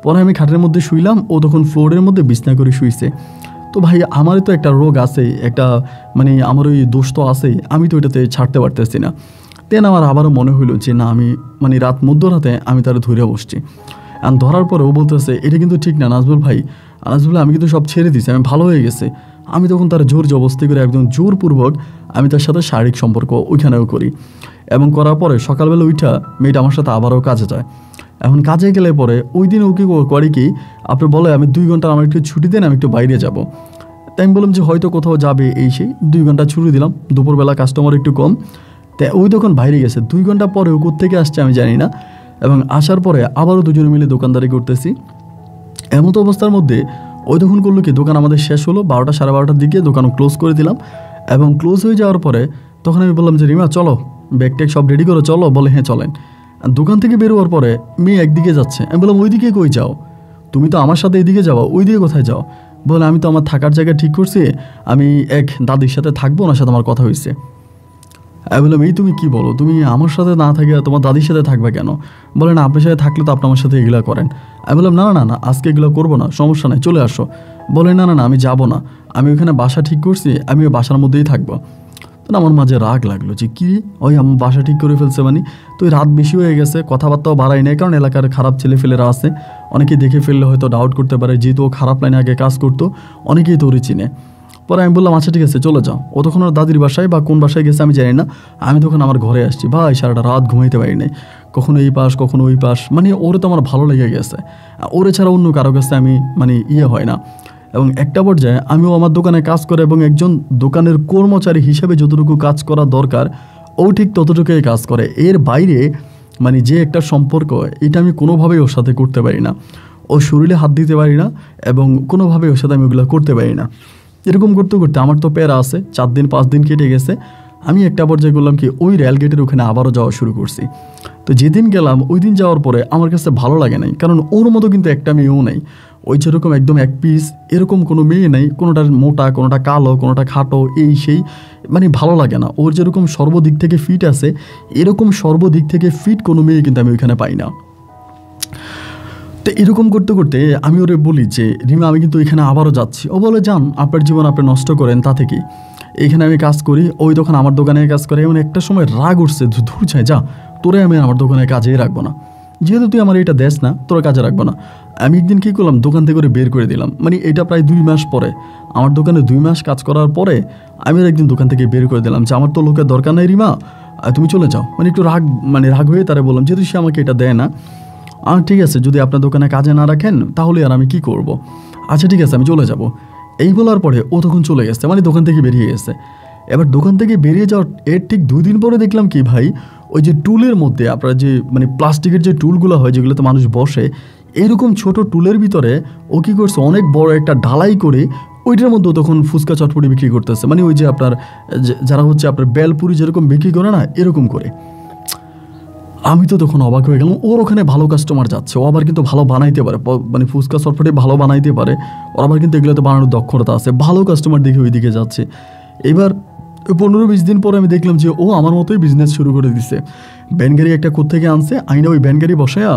পরে আমি খাটের মধ্যে শুইলাম, ও তখন ফ্লোরের মধ্যে বিছনা করে শুইছে। তো ভাই আমারই তো একটা রোগ আছে, একটা মানে আমার ওই দোষ তো আছেই, আমি তো এটাতে ছাড়তে পারতেছি না। দেন আমার আবারও মনে হইলো যে না আমি মানে মধ্যরাতে আমি তারা ধরে বসছি। আর ধরার পরে ও বলতেছে এটা কিন্তু ঠিক না নাজমুল ভাই, নাজমুল আমি কিন্তু সব ছেড়ে দিছি, আমি ভালো হয়ে গেছে। আমি তখন তার জোর জবস্তি করে একদম জোরপূর্বক আমি তার সাথে শারীরিক সম্পর্ক ওইখানেও করি। এবং করার পরে সকালবেলা উঠা মেয়েটা আমার সাথে আবারও কাজে যায়। এখন কাজে গেলে পরে ওই দিন ও কি করে কি আপনি বলে আমি 2 ঘন্টা আমার একটু ছুটি দেন, আমি একটু বাইরে যাব। তাই আমি বললাম যে হয়তো কোথাও যাবে, এই সেই 2 ঘন্টা ছুটি দিলাম। দুপুরবেলা কাস্টমার একটু কম, তাই ওই তখন বাইরে গেছে। 2 ঘন্টা পরে ও কোত্থেকে আসছে আমি জানি না। এবং আসার পরে আবারও দুজনে মিলে দোকানদারি করতেছি। এমন তো অবস্থার মধ্যে ওই তখন করলো কি দোকান আমাদের শেষ হলো 12টা সাড়ে 12টার দিকে দোকান ক্লোজ করে দিলাম। এবং ক্লোজ হয়ে যাওয়ার পরে তখন আমি বললাম যে রিমা চলো ব্যাগ ট্যাগ সব রেডি করো চলো। বলে হ্যাঁ চলেন। দোকান থেকে বেরোয়ার পরে মেয়ে একদিকে যাচ্ছে, আমি বললাম ওই দিকে কই যাও, তুমি তো আমার সাথে এদিকে যাও, ওই দিকে কোথায় যাও? বলে আমি তো আমার থাকার জায়গা ঠিক করছি, আমি এক দাদির সাথে থাকবো, ওনার সাথে আমার কথা হয়েছে। আমি বললাম এই তুমি কি বলো, তুমি আমার সাথে না থাকে তোমার দাদির সাথে থাকবে কেন? বলে না আপনার সাথে থাকলে তো আপনি আমার সাথে এগুলো করেন। আমি বললাম না না না আজকে এগুলো করবো না, সমস্যা নাই চলে আসো। বলে না না না আমি যাব না, আমি ওখানে বাসা ঠিক করছি, আমি ওই বাসার মধ্যেই থাকবো। তো আমার মাঝে রাগ লাগলো যে কি ওই আমার বাসা ঠিক করে ফেলছে মানে, তো ওই রাত বেশি হয়ে গেছে, কথাবার্তাও বাড়াই নাই, কারণ এলাকার খারাপ ছেলেফেলেরা আছে, অনেকেই দেখে ফেললে হয়তো ডাউট করতে পারে, যেহেতু ও খারাপ লাইনে আগে কাজ করতো, অনেকেই তো ওরে চিনে। পরে আমি বললাম আচ্ছা ঠিক আছে চলে যাও। ও তখন ওর দাদির বাসায় বা কোন বাসায় গেছে আমি জানি না, আমি তখন আমার ঘরে আসছি। ভাই সারাটা রাত ঘুমাইতে পারি নাই, কখনো এই পাশ কখনো ওই পাশ, মানে ওরে তো আমার ভালো লেগে গেছে, ওরে ছাড়া অন্য কারো কাছে আমি মানে হয় না। এবং একটা পর্যায়ে আমিও আমার দোকানে কাজ করে এবং একজন দোকানের কর্মচারী হিসেবে যতটুকু কাজ করা দরকার ও ঠিক ততটুকুই কাজ করে, এর বাইরে মানে যে একটা সম্পর্ক এটা আমি কোনোভাবেই ওর সাথে করতে পারি না, ওর শরীরে হাত দিতে পারি না এবং কোনোভাবেই ওর সাথে আমি ওগুলো করতে পারি না। এরকম করতে করতে আমার তো প্যারা আছে, 4 দিন 5 দিন কেটে গেছে। আমি একটা পর্যায়ে করলাম কি ওই রেলগেটের ওখানে আবারও যাওয়া শুরু করছি। তো যেদিন গেলাম ওই দিন যাওয়ার পরে আমার কাছে ভালো লাগে নাই, কারণ ওর মতো কিন্তু একটা মেয়েও নেই, ওই যেরকম একদম এক পিস এরকম কোনো মেয়ে নেই, কোনোটা মোটা কোনোটা কালো কোনোটা খাটো এই সেই, মানে ভালো লাগে না। ওর যেরকম সর্বদিক থেকে ফিট আছে এরকম সর্বদিক থেকে ফিট কোনো মেয়ে কিন্তু আমি ওইখানে পাই না। তো এরকম করতে করতে আমি ওরে বলি যে রিমা আমি কিন্তু এখানে আবারও যাচ্ছি। ও বলে যান, আপনার জীবন আপনি নষ্ট করেন, তা থেকে এইখানে আমি কাজ করি, ওই দোকান আমার দোকানে কাজ করে। এমন একটা সময় রাগ উঠছে, ধুর চাই যা, তোরে আমি আমার দোকানে কাজেই রাখবো না, যেহেতু তুই আমার এটা দেশ না তোরা কাজে রাখবো না। আমি একদিন কী করলাম, দোকান থেকে করে বের করে দিলাম। মানে এটা প্রায় 2 মাস পরে, আমার দোকানে 2 মাস কাজ করার পরে আমি ওর একদিন দোকান থেকে বের করে দিলাম যে আমার তো লোকের দরকার নেই রিমা, তুমি চলে যাও। মানে একটু রাগ হয়ে তারা বললাম, যেহেতু সে আমাকে এটা দেয় না, ঠিক আছে যদি আপনার দোকানে কাজে না রাখেন তাহলে আর আমি কি করব, আচ্ছা ঠিক আছে আমি চলে যাব। এই বলার পরে ও তখন চলে গেছে, মানে দোকান থেকে বেরিয়ে গেছে। এবার দোকান থেকে বেরিয়ে যাওয়ার এর ঠিক 2 দিন পরে দেখলাম কি ভাই, ওই যে টুলের মধ্যে আপনার যে মানে প্লাস্টিকের যে টুলগুলো হয় যেগুলোতে মানুষ বসে, এরকম ছোট টুলের ভিতরে ও কী করছে, অনেক বড় একটা ঢালাই করে ওইটার মধ্যে তখন ফুচকা চটপটি বিক্রি করতেছে। মানে ওই যে আপনার যারা হচ্ছে আপনার বেলপুরি যেরকম বিক্রি করে না, এরকম করে। আমি তো তখন অবাক হয়ে গেলাম, ওর ওখানে ভালো কাস্টমার যাচ্ছে, ও আবার কিন্তু ভালো বানাইতে পারে, মানে ফুচকা চটপটি ভালো বানাইতে পারে, ওর আবার কিন্তু এগুলোতে বানানোর দক্ষতা আছে, ভালো কাস্টমার দেখে ওই দিকে যাচ্ছে। এবার 15-20 দিন পরে আমি দেখলাম যে ও আমার মতোই বিজনেস শুরু করে দিছে। ভ্যানগাড়ি একটা কোত্থেকে আনছে, আইনা ওই ভ্যানগাড়ি বসায়া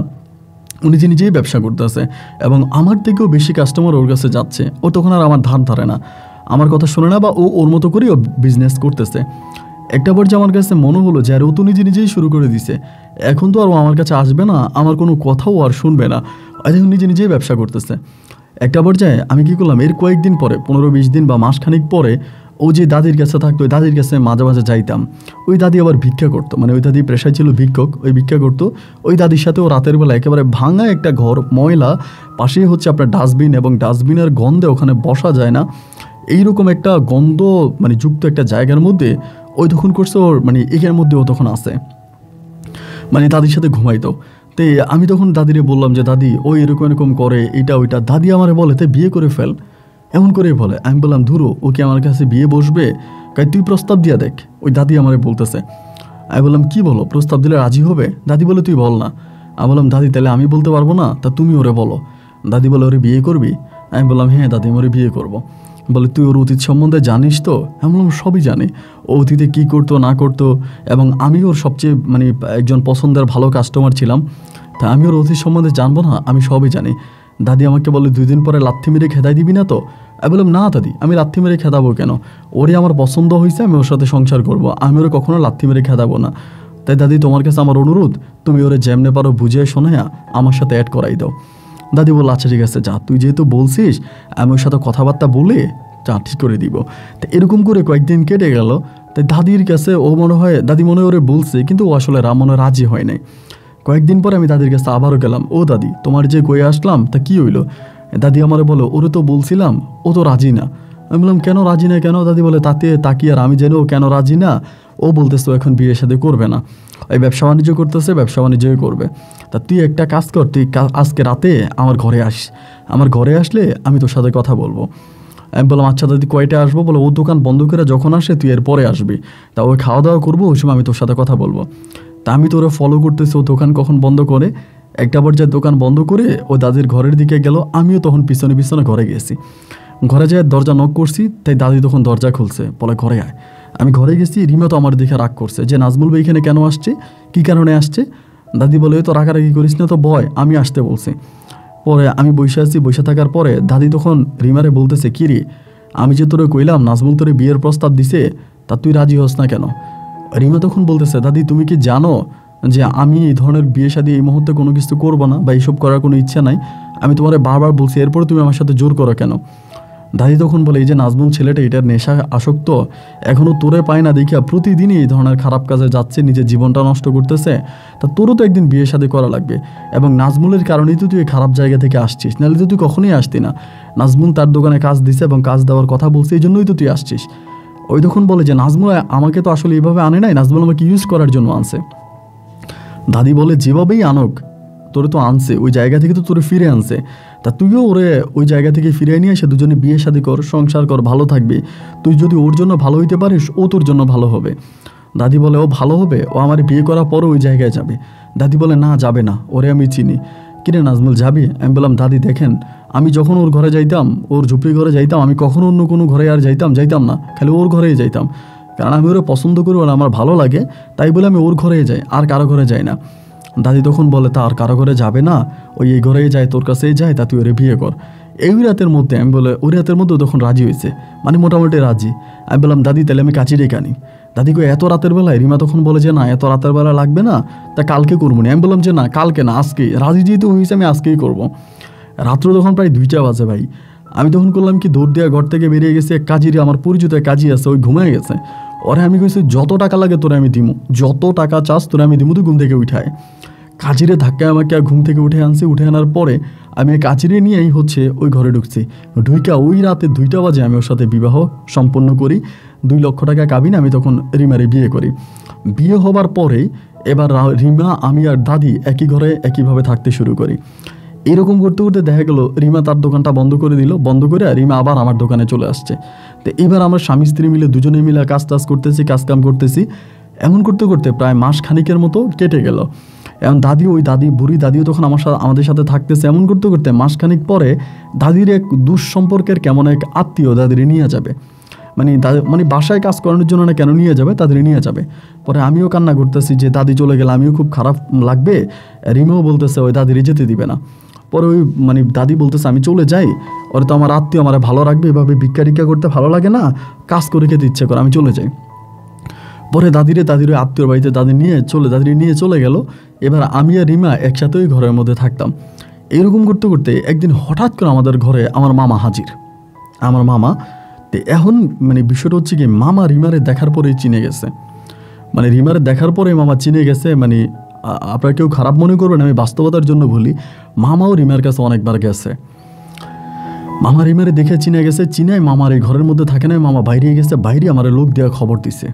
উনি যে নিজেই ব্যবসা করতেছে এবং আমার থেকেও বেশি কাস্টমার ওর কাছে যাচ্ছে। ও তখন আর আমার ধার ধারে না, আমার কথা শোনে না, বা ও ওর মতো করেই ও বিজনেস করতেছে। একটা পর্যায়ে আমার কাছে মনে হলো যে আর ও তো নিজেই শুরু করে দিছে, এখন তো আর ও আমার কাছে আসবে না, আমার কোনো কথাও আর শুনবে না, এখন নিজেই ব্যবসা করতেছে। একটা পর্যায়ে আমি কী করলাম, এর কয়েকদিন পরে 15-20 দিন বা মাসখানিক পরে ও যে দাদির কাছে থাকতো, ওই দাদির কাছে মাঝে মাঝে যাইতাম। ওই দাদি আবার ভিক্ষা করতো, মানে ওই দাদি পেশায় ছিল ভিক্ষক, ওই ভিক্ষা করতো। ওই দাদির সাথে ও রাতের বেলা একেবারে ভাঙা একটা ঘর, ময়লা, পাশেই হচ্ছে আপনার ডাস্টবিন, এবং ডাস্টবিনের গন্ধে ওখানে বসা যায় না, এইরকম একটা গন্ধ মানে যুক্ত একটা জায়গার মধ্যে ওই তখন করছে ওর, মানে এখানের মধ্যে ও তখন আছে, মানে দাদির সাথে ঘুমাইতো। তো আমি তখন দাদিরে বললাম যে দাদি ওই এরকম করে এটা ওইটা। দাদি আমারে বলে তাই বিয়ে করে ফেল, এমন করেই বলে। আমি বললাম ধুরো ও কি আমার কাছে বিয়ে বসবে, তুই প্রস্তাব দিয়া দেখ। ওই দাদি আমারে বলতেছে। আমি বললাম কি বলো, প্রস্তাব দিলে রাজি হবে? দাদি বলে তুই বল না। আমি বললাম দাদি তাহলে আমি বলতে পারবো না, তা তুমি ওরে বলো। দাদি বলে ওরে বিয়ে করবি? আমি বললাম হ্যাঁ দাদি আমি ওরে বিয়ে করবো। বলে তুই ওর অতীত সম্বন্ধে জানিস তো? আমি বললাম সবই জানি, ও অতীতে কী করতো না করতো, এবং আমি ওর সবচেয়ে মানে একজন পছন্দের ভালো কাস্টমার ছিলাম, তা আমি ওর অতীত সম্বন্ধে জানবো না? আমি সবই জানি। দাদি আমাকে বলে 2 দিন পরে লাথি মেরে খেদাই দিবি না তো? আমি বললাম না দাদি আমি লাথি মেরে খেদাবো কেন, ওরে আমার পছন্দ হয়েছে, আমি ওর সাথে সংসার করব, আমি ওরে কখনো লাথি মেরে খেদাবো না। তাই দাদি তোমার কাছে আমার অনুরোধ, তুমি ওরে যেমনে পারো বুঝিয়ে শোনায়া আমার সাথে অ্যাড করাই দাও। দাদি বলল আচ্ছা ঠিক আছে যা, তুই যেহেতু বলছিস আমি ওর সাথে কথাবার্তা বলে যা ঠিক করে দিব। তো এরকম করে কয়েকদিন কেটে গেল। তাই দাদির কাছে ও মনে হয় দাদি মনে ওরে বলছে, কিন্তু ও আসলে মনে রাজি হয় নাই। কয়েকদিন পরে আমি দাদির কাছে আবারও গেলাম, ও দাদি তোমার যে কয়ে আসলাম তা কি হইলো? দাদি আমারে বলো ওরে তো বলছিলাম ও তো রাজি না। আমি বললাম কেন রাজি না কেন? দাদি বলে তাতে তাকি আর আমি জানি ও কেন রাজি না, ও বলতেছে ও এখন বিয়ের সাথে করবে না, এই ব্যবসা বাণিজ্য করতেছে, ব্যবসা বাণিজ্যই করবে। তা তুই একটা কাজ কর, তুই আজকে রাতে আমার ঘরে আস, আমার ঘরে আসলে আমি তোর সাথে কথা বলবো। আমি বললাম আচ্ছা দাদি কয়টা আসবো? বলো ও দোকান বন্ধ করে যখন আসে তুই এর পরে আসবি, তা ওই খাওয়া দাওয়া করবো, ওই সময় আমি তোর সাথে কথা বলবো। তা আমি তোরা ফলো করতেছি ও দোকান কখন বন্ধ করে। একটা পর্যায়ে দোকান বন্ধ করে ও দাদির ঘরের দিকে গেল, আমিও তখন পিছনে পিছনে ঘরে গেছি। ঘরে যেয়ে দরজা নক করছি, তাই দাদি তখন দরজা খুলছে, বলে ঘরে আয়। আমি ঘরে গেছি, রিমা তো আমার দিকে রাগ করছে যে নাজমুল ভাই এখানে কেন আসছে, কী কারণে আসছে। দাদি বলে তো রাগারাগি করিস না তো বয়, আমি আসতে বলছি। পরে আমি বসে আছি, বসে থাকার পরে দাদি তখন রিমারে বলতেছে, কি রে, আমি যে তোরে কইলাম নাজমুল তোরে বিয়ের প্রস্তাব দিছে, তা তুই রাজি হস না কেন? রিমা তখন বলতেছে, দাদি তুমি কি জানো যে আমি এই ধরনের বিয়ে শাদী এই মুহূর্তে কোনো কিছু করবো না বা এইসব করার কোনো ইচ্ছা নাই, আমি তোমারে বারবার বলছি, এরপরে তুমি আমার সাথে জোর করো কেন? দাদি তখন বলে, এই যে নাজমুল ছেলেটা এটার নেশা আসক্ত, এখনও তোরে পায় না দেখিয়া প্রতিদিনই এই ধরনের খারাপ কাজে যাচ্ছে, নিজের জীবনটা নষ্ট করতেছে, তা তোরও তো একদিন বিয়ে শাদী করা লাগবে, এবং নাজমুলের কারণেই তো তুই এই খারাপ জায়গা থেকে আসছিস, নাহলে তো তুই কখনোই আসতি না। নাজমুল তার দোকানে কাজ দিছে এবং কাজ দেওয়ার কথা বলছে, এই জন্যই তো তুই আসছিস। ওই তখন বলে যে নাজমুল আমাকে তো আসলে এইভাবে আনে নাই, নাজমুল আমাকে ইউজ করার জন্য আনছে। দাদি বলে, যেভাবেই আনুক, তোরে তো আনছে, ওই জায়গা থেকে তো তোরে ফিরে আনছে, তা তুইও ওরে ওই জায়গা থেকে ফিরে নিয়ে এসে দুজনে বিয়ে শাদী কর, সংসার কর, ভালো থাকবি। তুই যদি ওর জন্য ভালো হইতে পারিস, ও তোর জন্য ভালো হবে। দাদি বলে, ও ভালো হবে, ও আমার বিয়ে করার পরও ওই জায়গায় যাবে। দাদি বলে, না যাবে না, ওরে আমি চিনি। কিরে নাজমুল যাবি? আমি বললাম, দাদি দেখেন, আমি যখন ওর ঘরে যাইতাম, ওর ঝুপড়ি ঘরে যাইতাম, আমি কখনো অন্য কোনো ঘরে আর যাইতাম না, খালি ওর ঘরেই যাইতাম, কারণ আমি ওরা পছন্দ করি, ওরা আমার ভালো লাগে, তাই বলে আমি ওর ঘরেই যাই, আর কারো ঘরে যাই না। দাদি তখন বলে, তা আর কারো ঘরে যাবে না, ওই এই ঘরেই যায়, তোর কাছেই যায়, তা তুই ওরে বিয়ে কর। এই রাতের মধ্যে আমি বলে, ওই রাতের মধ্যে তখন রাজি হয়েছে, মানে মোটামুটি রাজি। আমি বললাম, দাদি তাহলে আমি কাছে ডেকে আনি। দাদি কই, এত রাতের বেলায়? রিমা তখন বলে যে না, এত রাতের বেলা লাগবে না, তা কালকে করবো না। আমি বললাম যে না, কালকে না, আজকেই। রাজি যেহেতু হয়েছে, আমি আজকেই করবো। রাত্র তখন প্রায় 2টা বাজে ভাই। আমি তখন করলাম কি, দৌড় দেওয়া ঘর থেকে বেরিয়ে গেছে, এক কাজির, আমার পরিচিত এক কাজী আছে, ওই ঘুমায় গেছে। ওরে আমি কইছি, যত টাকা লাগে তোরে আমি দিমু, যত টাকা চাস তোরে আমি দিমু, তুই ঘুম থেকে উঠায়। কাজিরে ধাক্কায় আমাকে ঘুম থেকে উঠে আনছে। উঠে আনার পরে আমি কাজিরে নিয়েই হচ্ছে ওই ঘরে ঢুকছি। ঢুইকা ওই রাতে 2টা বাজে আমি ওর সাথে বিবাহ সম্পন্ন করি। 2 লক্ষ টাকা কাবিনে আমি তখন রিমারে বিয়ে করি। বিয়ে হবার পরে এবার রিমা, আমি আর দাদি একই ঘরে একইভাবে থাকতে শুরু করি। এরকম করতে করতে দেখা গেল রিমা তার দোকানটা বন্ধ করে দিল, বন্ধ করে রিমা আবার আমার দোকানে চলে আসছে। তো এবার আমরা স্বামী স্ত্রী মিলে দুজনে মিলে কাজ করতেছি, কাজকাম করতেছি। এমন করতে করতে প্রায় মাস খানিকের মতো কেটে গেল। এখন বুড়ি দাদিও তখন আমাদের সাথে থাকতেছে। এমন করতে করতে মাসখানিক পরে দাদির এক দুঃসম্পর্কের কেমন এক আত্মীয় দাদির নিয়ে যাবে, মানে বাসায় কাজ করানোর জন্য না কেন নিয়ে যাবে, তাদের নিয়ে যাবে। পরে আমিও কান্না করতেছি যে দাদি চলে গেলে আমিও খুব খারাপ লাগবে। রিমাও বলতেছে ওই দাদিরই যেতে দিবে না। পরে ওই দাদি বলতেছে, আমি চলে যাই, ওরা তো আমার আত্মীয়, আমার ভালো রাখবে, এভাবে ভিক্ষা টিক্ষা করতে ভালো লাগে না, কাজ করে খেতে ইচ্ছে করে, আমি চলে যাই। পরে দাদির আত্মীয় বাড়িতে দাদি নিয়ে চলে গেল। এবার আমি আর রিমা একসাথেই ঘরের মধ্যে থাকতাম। এরকম করতে করতে একদিন হঠাৎ করে আমাদের ঘরে আমার মামা হাজির। আমার মামা তো এখন বিষয়টা হচ্ছে কি, মামা রিমারে দেখার পরেই চিনে গেছে। রিমারে দেখার পরে মামা চিনে গেছে। আপনারা কেউ খারাপ মনে করবেন, আমি বাস্তবতার জন্য বলি, মামাও রিমার কাছে অনেকবার গেছে। মামা রিমারে দেখে চিনে গেছে। চিনায় মামার এই ঘরের মধ্যে থাকে না, মামা বাইরে গেছে। বাইরে আমার লোক দেওয়া খবর দিছে,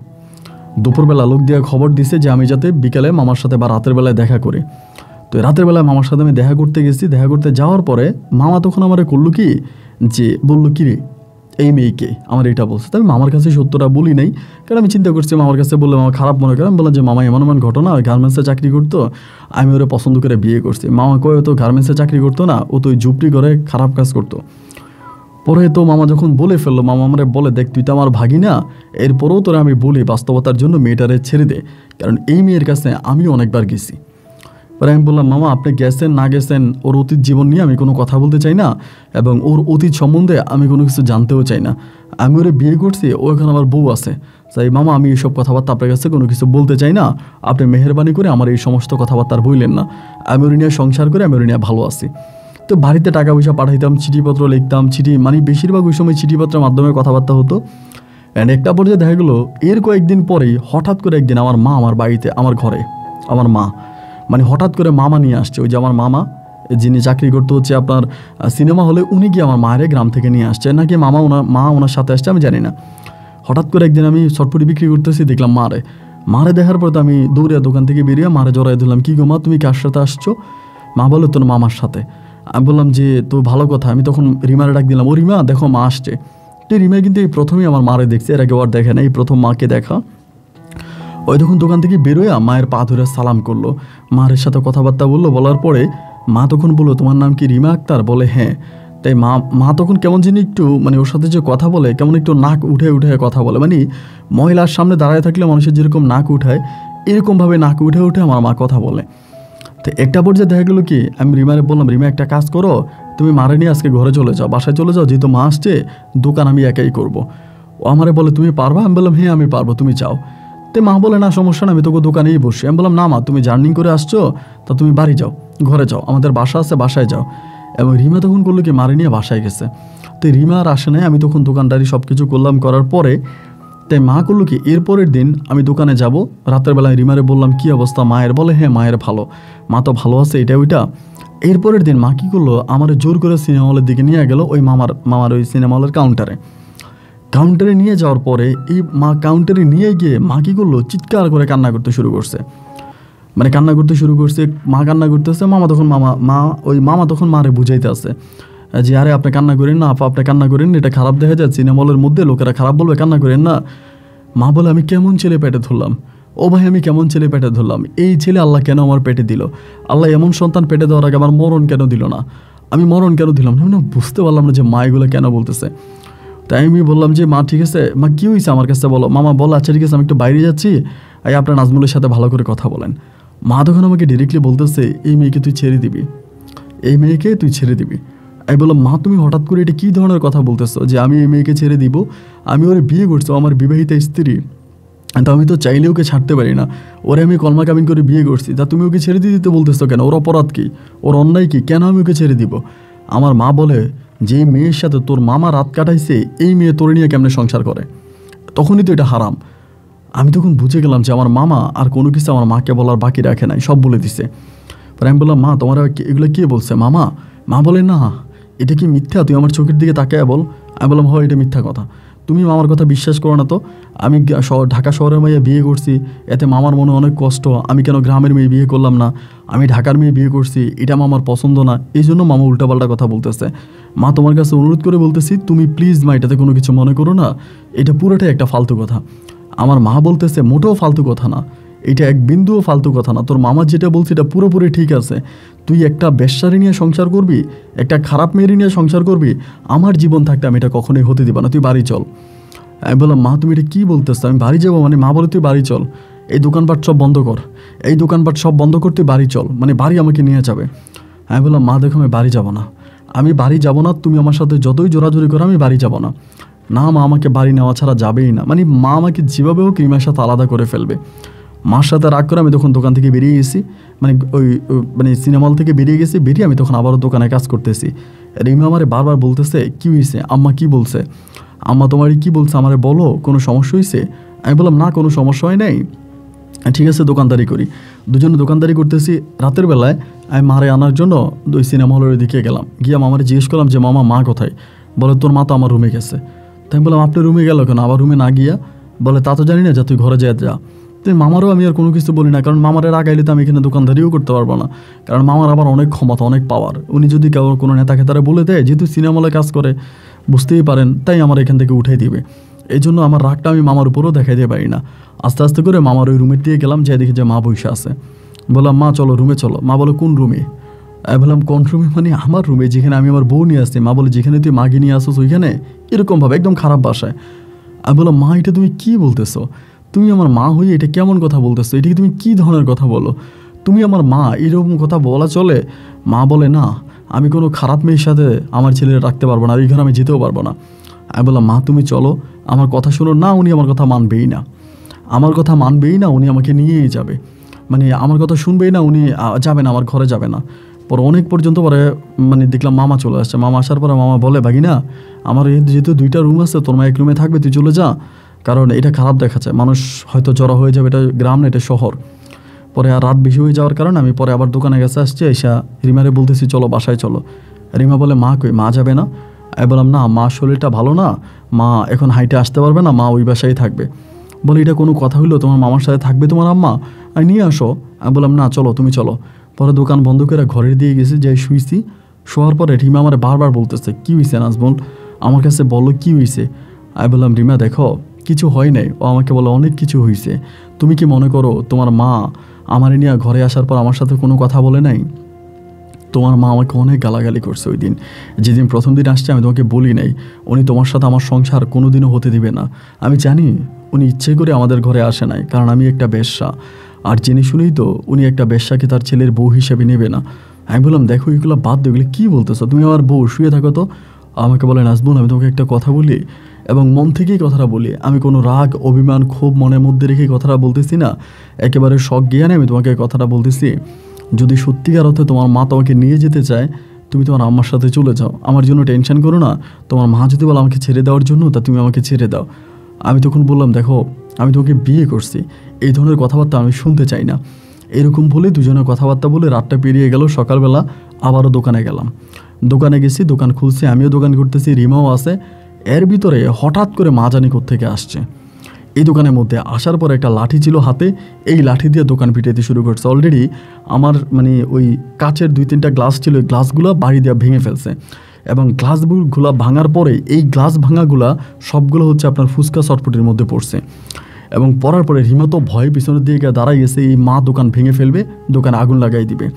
দুপুরবেলা লোক দেওয়া খবর দিছে যে আমি যাতে বিকেলে মামার সাথে বা রাতের বেলায় দেখা করি। তো রাতের বেলায় মামার সাথে আমি দেখা করতে গেছি। দেখা করতে যাওয়ার পরে মামা তখন আমার করলো কি, যে বললো, কি রে এই মেয়েকে, আমার এটা বলছে। তবে মামার কাছে সত্যটা বলি নাই, কারণ আমি চিন্তা করছি মামার কাছে বললে মামা খারাপ মনে করে। আমি বললাম যে মামা এমন ঘটনা, গার্মেন্টসে চাকরি করতো, আমি ওরা পছন্দ করে বিয়ে করছি। মামা কয়, ও তো গার্মেন্টসে চাকরি করতো না, ও তো ওই ঝুপড়ি করে খারাপ কাজ করতো। পরে তো মামা যখন বলে ফেললো, মামা আমার বলে, দেখ তুই তো আমার ভাগিনা, এরপরেও তোরা আমি বলি বাস্তবতার জন্য মেয়েটারে ছেড়ে দে, কারণ এই মেয়ের কাছে আমিও অনেকবার গেছি। পরে আমি বললাম, মামা আপনি গেছেন না গেছেন, ওর অতীত জীবন নিয়ে আমি কোনো কথা বলতে চাই না, এবং ওর অতীত সম্বন্ধে আমি কোনো কিছু জানতেও চাই না। আমি ওরে বিয়ে করছি, ও এখন আমার বউ আছে। তাই মামা আমি এইসব কথাবার্তা আপনার কাছে কোনো কিছু বলতে চাই না, আপনি মেহেরবানি করে আমার এই সমস্ত কথাবার্তা বললেন না। আমি ওর নিয়ে সংসার করে আমি ওর নিয়ে ভালো আছি। তো বাড়িতে টাকা পয়সা পাঠাইতাম, চিঠিপত্র লিখতাম, বেশিরভাগ ওই সময় চিঠিপত্রের মাধ্যমে কথাবার্তা হতো। অ্যান্ড একটা পর্যায়ে দেখা গেলো এর কয়েকদিন পরেই হঠাৎ করে একদিন আমার মা আমার বাড়িতে, আমার ঘরে, আমার মা হঠাৎ করে মামা নিয়ে আসছে। ওই যে আমার মামা যিনি চাকরি করতে হচ্ছে আপনার সিনেমা হলে, উনি গিয়ে আমার মায়ের গ্রাম থেকে নিয়ে আসছে, নাকি মা ওনার সাথে আসছে আমি জানি না। হঠাৎ করে একদিন আমি চটপটি বিক্রি করতেছি, দেখলাম মারে দেখার পর তো আমি দৌড়ে দোকান থেকে বেরিয়ে মারে জড়াই দিলাম, কি গো মা তুমি কার সাথে আসছো? মা বলো তোর মামার সাথে। আমি বললাম যে তো ভালো কথা। আমি তখন রিমারে ডাক দিলাম, ও রিমা দেখো মা আসছে। তো রিমা কিন্তু এই প্রথমেই আমার মারে দেখছে, এর আগে ওর দেখে না, এই প্রথম মাকে দেখা। ওই তখন দোকান থেকে বেরোয় মায়ের পা ধরে সালাম করলো, মায়ের সাথে কথাবার্তা বললো। বলার পরে মা তখন বললো, তোমার নাম কি রিমা আক্তার? বলে হ্যাঁ। তাই মা তখন কেমন যিনি একটু ওর সাথে যে কথা বলে, কেমন একটু নাক উঠে কথা বলে, মহিলার সামনে দাঁড়ায় থাকলে মানুষের যেরকম নাক উঠায়, এরকমভাবে নাক উঠে আমার মা কথা বলে। তো একটা পর্যায়ে দেখা গেলো কি, আমি রিমারে বললাম, রিমা একটা কাজ করো, তুমি মারে নিয়ে আজকে ঘরে চলে যাও, বাসায় চলে যাও, যেহেতু মা আসছে, দোকান আমি একাই করবো। ও আমারে বলে তুমি পারবা? আমি বললাম হ্যাঁ আমি পারবো, তুমি যাও। তো মা বলে না সমস্যা না, আমি তোকে দোকানেই বসি। আমি বললাম না মা, তুমি জার্নি করে আসছো, তা তুমি বাড়ি যাও, ঘরে যাও, আমাদের বাসা আছে, বাসায় যাও। এবং রিমা তখন করলো কি, মারে নিয়ে বাসায় গেছে। তো রিমা আর আসে নাই, আমি তখন দোকানদারি সব কিছু করলাম, করার পরে তাই মা করলো কি, এরপরের দিন আমি দোকানে যাব, রাতের বেলায় রিমারে বললাম কী অবস্থা মায়ের, বলে হ্যাঁ মায়ের ভালো, মা তো ভালো আছে, এটা ওইটা। এরপরের দিন মা কী করলো, আমার জোর করে সিনেমা হলের দিকে নিয়ে গেল, ওই মামার ওই সিনেমা হলের কাউন্টারে নিয়ে যাওয়ার পরে এই মা কাউন্টারে নিয়ে গিয়ে মা কী করলো, চিৎকার করে কান্না করতে শুরু করছে। মানে কান্না করতে শুরু করছে, মা কান্না করতেছে, মামা তখন মারে বুঝাইতে আছে যে আরে আপনি কান্না করেন না আপা, আপনি কান্না করেন, এটা খারাপ দেখা যায়, সিনেমা হলের মধ্যে লোকেরা খারাপ বলবে, কান্না করেন না। মা বলে আমি কেমন ছেলে পেটে ধরলাম, ও ভাই আমি কেমন ছেলে পেটে ধরলাম, এই ছেলে আল্লাহ কেন আমার পেটে দিল, আল্লাহ এমন সন্তান পেটে দেওয়ার আগে আমার মরণ কেন দিল না, আমি মরণ কেন দিলাম না। আমি বুঝতে পারলাম না যে মা এগুলো কেন বলতেছে। তাই আমি বললাম যে মা ঠিক আছে, মা কী হয়েছে আমার কাছে বলো। মামা বলো আচ্ছা ঠিক আছে, আমি একটু বাইরে যাচ্ছি, আপনার নাজমুলের সাথে ভালো করে কথা বলেন। মা তখন আমাকে ডিরেক্টলি বলতেছে এই মেয়েকে তুই ছেড়ে দিবি, এই মেয়েকে তুই ছেড়ে দিবি। আমি বললাম মা তুমি হঠাৎ করে এটা কী ধরনের কথা বলতেছো যে আমি এই মেয়েকে ছেড়ে দিব, আমি ওরে বিয়ে করছি, আমার বিবাহিতা স্ত্রী, তো আমি তো চাইলে ওকে ছাড়তে পারি না, ওরে আমি কলমা কামিন করে বিয়ে করছি, তা তুমি ওকে ছেড়ে দিতে বলতেছো কেন, ওর অপরাধ কী, ওর অন্যায় কী, কেন আমি ওকে ছেড়ে দিব। আমার মা বলে যে মেয়ের সাথে তোর মামা রাত কাটাইছে, এই মেয়ে তোরে নিয়ে কেমনে সংসার করে, তখনই তো এটা হারাম। আমি তখন বুঝে গেলাম যে আমার মামা আর কোনো কিছু আমার মাকে বলার বাকি রাখে নাই, সব বলে দিছে। পরে আমি বললাম মা তোমার এগুলো কে বলছে মামা। মা বলে না এটা কি মিথ্যা, তুই আমার চোখের দিকে তাকায় বল। আমি বললাম হয় এটা মিথ্যা কথা, তুমি মামার কথা বিশ্বাস করো না তো, আমি ঢাকা শহরের মেয়ে বিয়ে করছি, এতে মামার মনে অনেক কষ্ট, আমি কেন গ্রামের মেয়ে বিয়ে করলাম না, আমি ঢাকার মেয়ে বিয়ে করছি, এটা মামার পছন্দ না, এই জন্য মামা উল্টাপাল্টা কথা বলতেছে। মা তোমার কাছে অনুরোধ করে বলতেছি তুমি প্লিজ মা এটাতে কোনো কিছু মনে করো না, এটা পুরোটাই একটা ফালতু কথা। আমার মা বলতেছে মোটেও ফালতু কথা না, এটা এক বিন্দুও ফালতু কথা না, তোর মামা যেটা বলছে এটা পুরোপুরি ঠিক আছে, তুই একটা বেশ্যারি নিয়ে সংসার করবি, একটা খারাপ মেয়ের নিয়ে সংসার করবি, আমার জীবন থাকতে আমি এটা কখনোই হতে দিব না, তুই বাড়ি চল। আমি বললাম মা তুমি এটা কী বলতেছ, আমি বাড়ি যাবো মানে। মা বলে তুই বাড়ি চল, এই দোকানপাট সব বন্ধ কর, এই দোকানপাট সব বন্ধ কর, তুই বাড়ি চল, মানে বাড়ি আমাকে নিয়ে যাবে। আমি বললাম মা দেখো আমি বাড়ি যাব না, আমি বাড়ি যাব না, তুমি আমার সাথে যতই জোরাজোরি করো আমি বাড়ি যাব না। না মা আমাকে বাড়ি নেওয়া ছাড়া যাবেই না, মানে মা আমাকে যেভাবে হোক রিমার সাথে আলাদা করে ফেলবে। মার সাথে রাগ করে আমি তখন দোকান থেকে বেরিয়ে গেছি, মানে সিনেমা হল থেকে বেরিয়ে গেছি, বেরিয়ে আমি তখন আবারও দোকানে কাজ করতেছি। রিমা আমারে বারবার বলতেছে কী হয়েছে আম্মা, কী বলছে আম্মা, তোমারই কী বলছে আমারে বলো, কোনো সমস্যা হয়েছে। আমি বললাম না কোনো সমস্যা হয় নাই, ঠিক আছে দোকানদারি করি। দুজনে দোকানদারি করতেছি। রাতের বেলায় আমি মারে আনার জন্য ওই সিনেমা হলের দিকে গেলাম, গিয়ে মামারে জিজ্ঞেস করলাম যে মামা মা কোথায়। বলে তোর মা তো আমার রুমে গেছে। তাই আমি বললাম আপনার রুমে গেল কেন, আবার রুমে না গিয়া। বলে তা তো জানি না, যা তুই ঘরে যা। তো মামারও আমি আর কোনো কিছু বলি না, কারণ মামারে রাগাইলে তো আমি এখানে দোকানদারিও করতে পারবো না, কারণ মামার আবার অনেক ক্ষমতা, অনেক পাওয়ার। উনি যদি কোনো নেতা খেতারে বলে দেয়, যেহেতু সিনেমা হলে কাজ করে বুঝতেই পারেন, তাই আমার এখান থেকে উঠাই দিবে। এই জন্য আমার রাগটা আমি মামার উপরেও দেখাই দিতে পারি না। আস্তে আস্তে করে মামার ওই রুমের দিয়ে গেলাম, যাই দেখি যে মা বসে আছে। বললাম মা চলো রুমে চলো। মা বলে কোন রুমে? আমি বললাম কোন রুমে মানে আমার রুমে, যেখানে আমি আমার বউ নিয়ে আসছি। মা বলে যেখানে তুই মাকে নিয়ে আসছিস ওইখানে, এরকমভাবে একদম খারাপ বাসায়। আমি বললাম মা এটা তুমি কী বলতেছো, তুমি আমার মা হয়ে এটা কেমন কথা বলতেছো, এটা কি তুমি কী ধরনের কথা বলো, তুমি আমার মা, এরকম কথা বলা চলে? মা বলে না আমি কোনো খারাপ মেয়ের সাথে আমার ছেলেরা রাখতে পারবো না, আর এই ঘরে আমি যেতেও পারবো না। আমি বললাম মা তুমি চলো, আমার কথা শোনো। না উনি আমার কথা মানবেই না, আমার কথা মানবেই না, উনি আমাকে নিয়েই যাবে, মানে আমার কথা শুনবেই না, উনি যাবে না, আমার ঘরে যাবে না। পরে অনেক পর্যন্ত পরে মানে দেখলাম মামা চলে আসছে। মামা আসার পরে মামা বলে ভাগিনা আমার যেহেতু 2টা রুম আছে, তোর মা এক রুমে থাকবে, তুই চলে যা, কারণ এটা খারাপ দেখাচ্ছে, মানুষ হয়তো জড়ো হয়ে যাবে, এটা গ্রাম না এটা শহর। পরে আর রাত বেশি হয়ে যাওয়ার কারণে আমি পরে আবার দোকানে গেছে আসছি, এসা রিমারে বলতেছি চলো বাসায় চলো। রিমা বলে মা কই, মা যাবে না? আমি বললাম না মা শরীরটা ভালো না, মা এখন হাইটে আসতে পারবে না, মা ওই বাসায় থাকবে। বলে এটা কোনো কথা হইলো, তোমার মামার সাথে থাকবে তোমার আম্মা, আমি নিয়ে আসো। আমি বললাম না চলো তুমি চলো। পরে দোকান বন্ধ করে ঘরের দিয়ে গেছি, যাই শুইছি। শোয়ার পরে রিমা আমার বারবার বলতেছে কী হয়েছে নাজমুল, আমার কাছে বলো কী হয়েছে। আমি বললাম রিমা দেখো কিছু হয় নাই। ও আমাকে বলে অনেক কিছু হয়েছে, তুমি কি মনে করো তোমার মা আমার নিয়ে ঘরে আসার পর আমার সাথে কোনো কথা বলে নাই? তোমার মা আমাকে অনেক গালাগালি করছে ওই দিন, যেদিন প্রথম দিন আসছে আমি তোমাকে বলি নাই উনি তোমার সাথে আমার সংসার কোনো দিনও হতে দিবে না। আমি জানি উনি ইচ্ছে করে আমাদের ঘরে আসে নাই, কারণ আমি একটা বেশ্যা। আর জেনে শুনেই তো উনি একটা বেশ্যাকে তার ছেলের বউ হিসেবে নেবে না। আমি বললাম দেখো এগুলো বাদ দো, এগুলো কী বলতেছো তুমি? আমার বউ, শুয়ে থাকো তো। আমাকে বলে নাজবুল আমি তোমাকে একটা কথা বলি এবং মন থেকেই কথাটা বলি, আমি কোনো রাগ অভিমান ক্ষোভ মনের মধ্যে রেখে কথাটা বলতেছি না, একেবারে শখ জ্ঞানে আমি তোমাকে কথাটা বলতেছি। যদি সত্যিকার অর্থে তোমার মা তোমাকে নিয়ে যেতে চায় তুমি তোমার আম্মার সাথে চলে যাও, আমার জন্য টেনশন করো না। তোমার মা যদি বলে আমাকে ছেড়ে দেওয়ার জন্য তা তুমি আমাকে ছেড়ে দাও। আমি তখন বললাম দেখো আমি তোমাকে বিয়ে করছি, এই ধরনের কথাবার্তা আমি শুনতে চাই না। এরকম বলে দুজনের কথাবার্তা বলে রাতটা পেরিয়ে গেল। সকালবেলা আবারও দোকানে গেলাম, দোকানে গেছি, দোকান খুলছি, আমিও দোকান করতেছি, রিমাও আছে। এর ভিতরে হঠাৎ করে মা জানি কোত্থেকে আসছে। এই দোকানের মধ্যে আসার পর একটা লাঠি ছিল হাতে, এই লাঠি দিয়ে দোকান পিটাইতে শুরু করছে। অলরেডি আমার মানে ওই কাচের 2-3টা গ্লাস ছিল, ওই গ্লাসগুলো বাড়ি দিয়ে ভেঙে ফেলছে এবং গ্লাসগুলো ভাঙার পরে এই গ্লাস ভাঙাগুলা সবগুলো হচ্ছে আপনার ফুচকা চটপটির মধ্যে পড়ছে এবং পড়ার পরে রিমা তো ভয়ে পিছনের দিকে দাঁড়াই গেছে, এই মা দোকান ভেঙে ফেলবে, দোকানে আগুন লাগাই দিবে।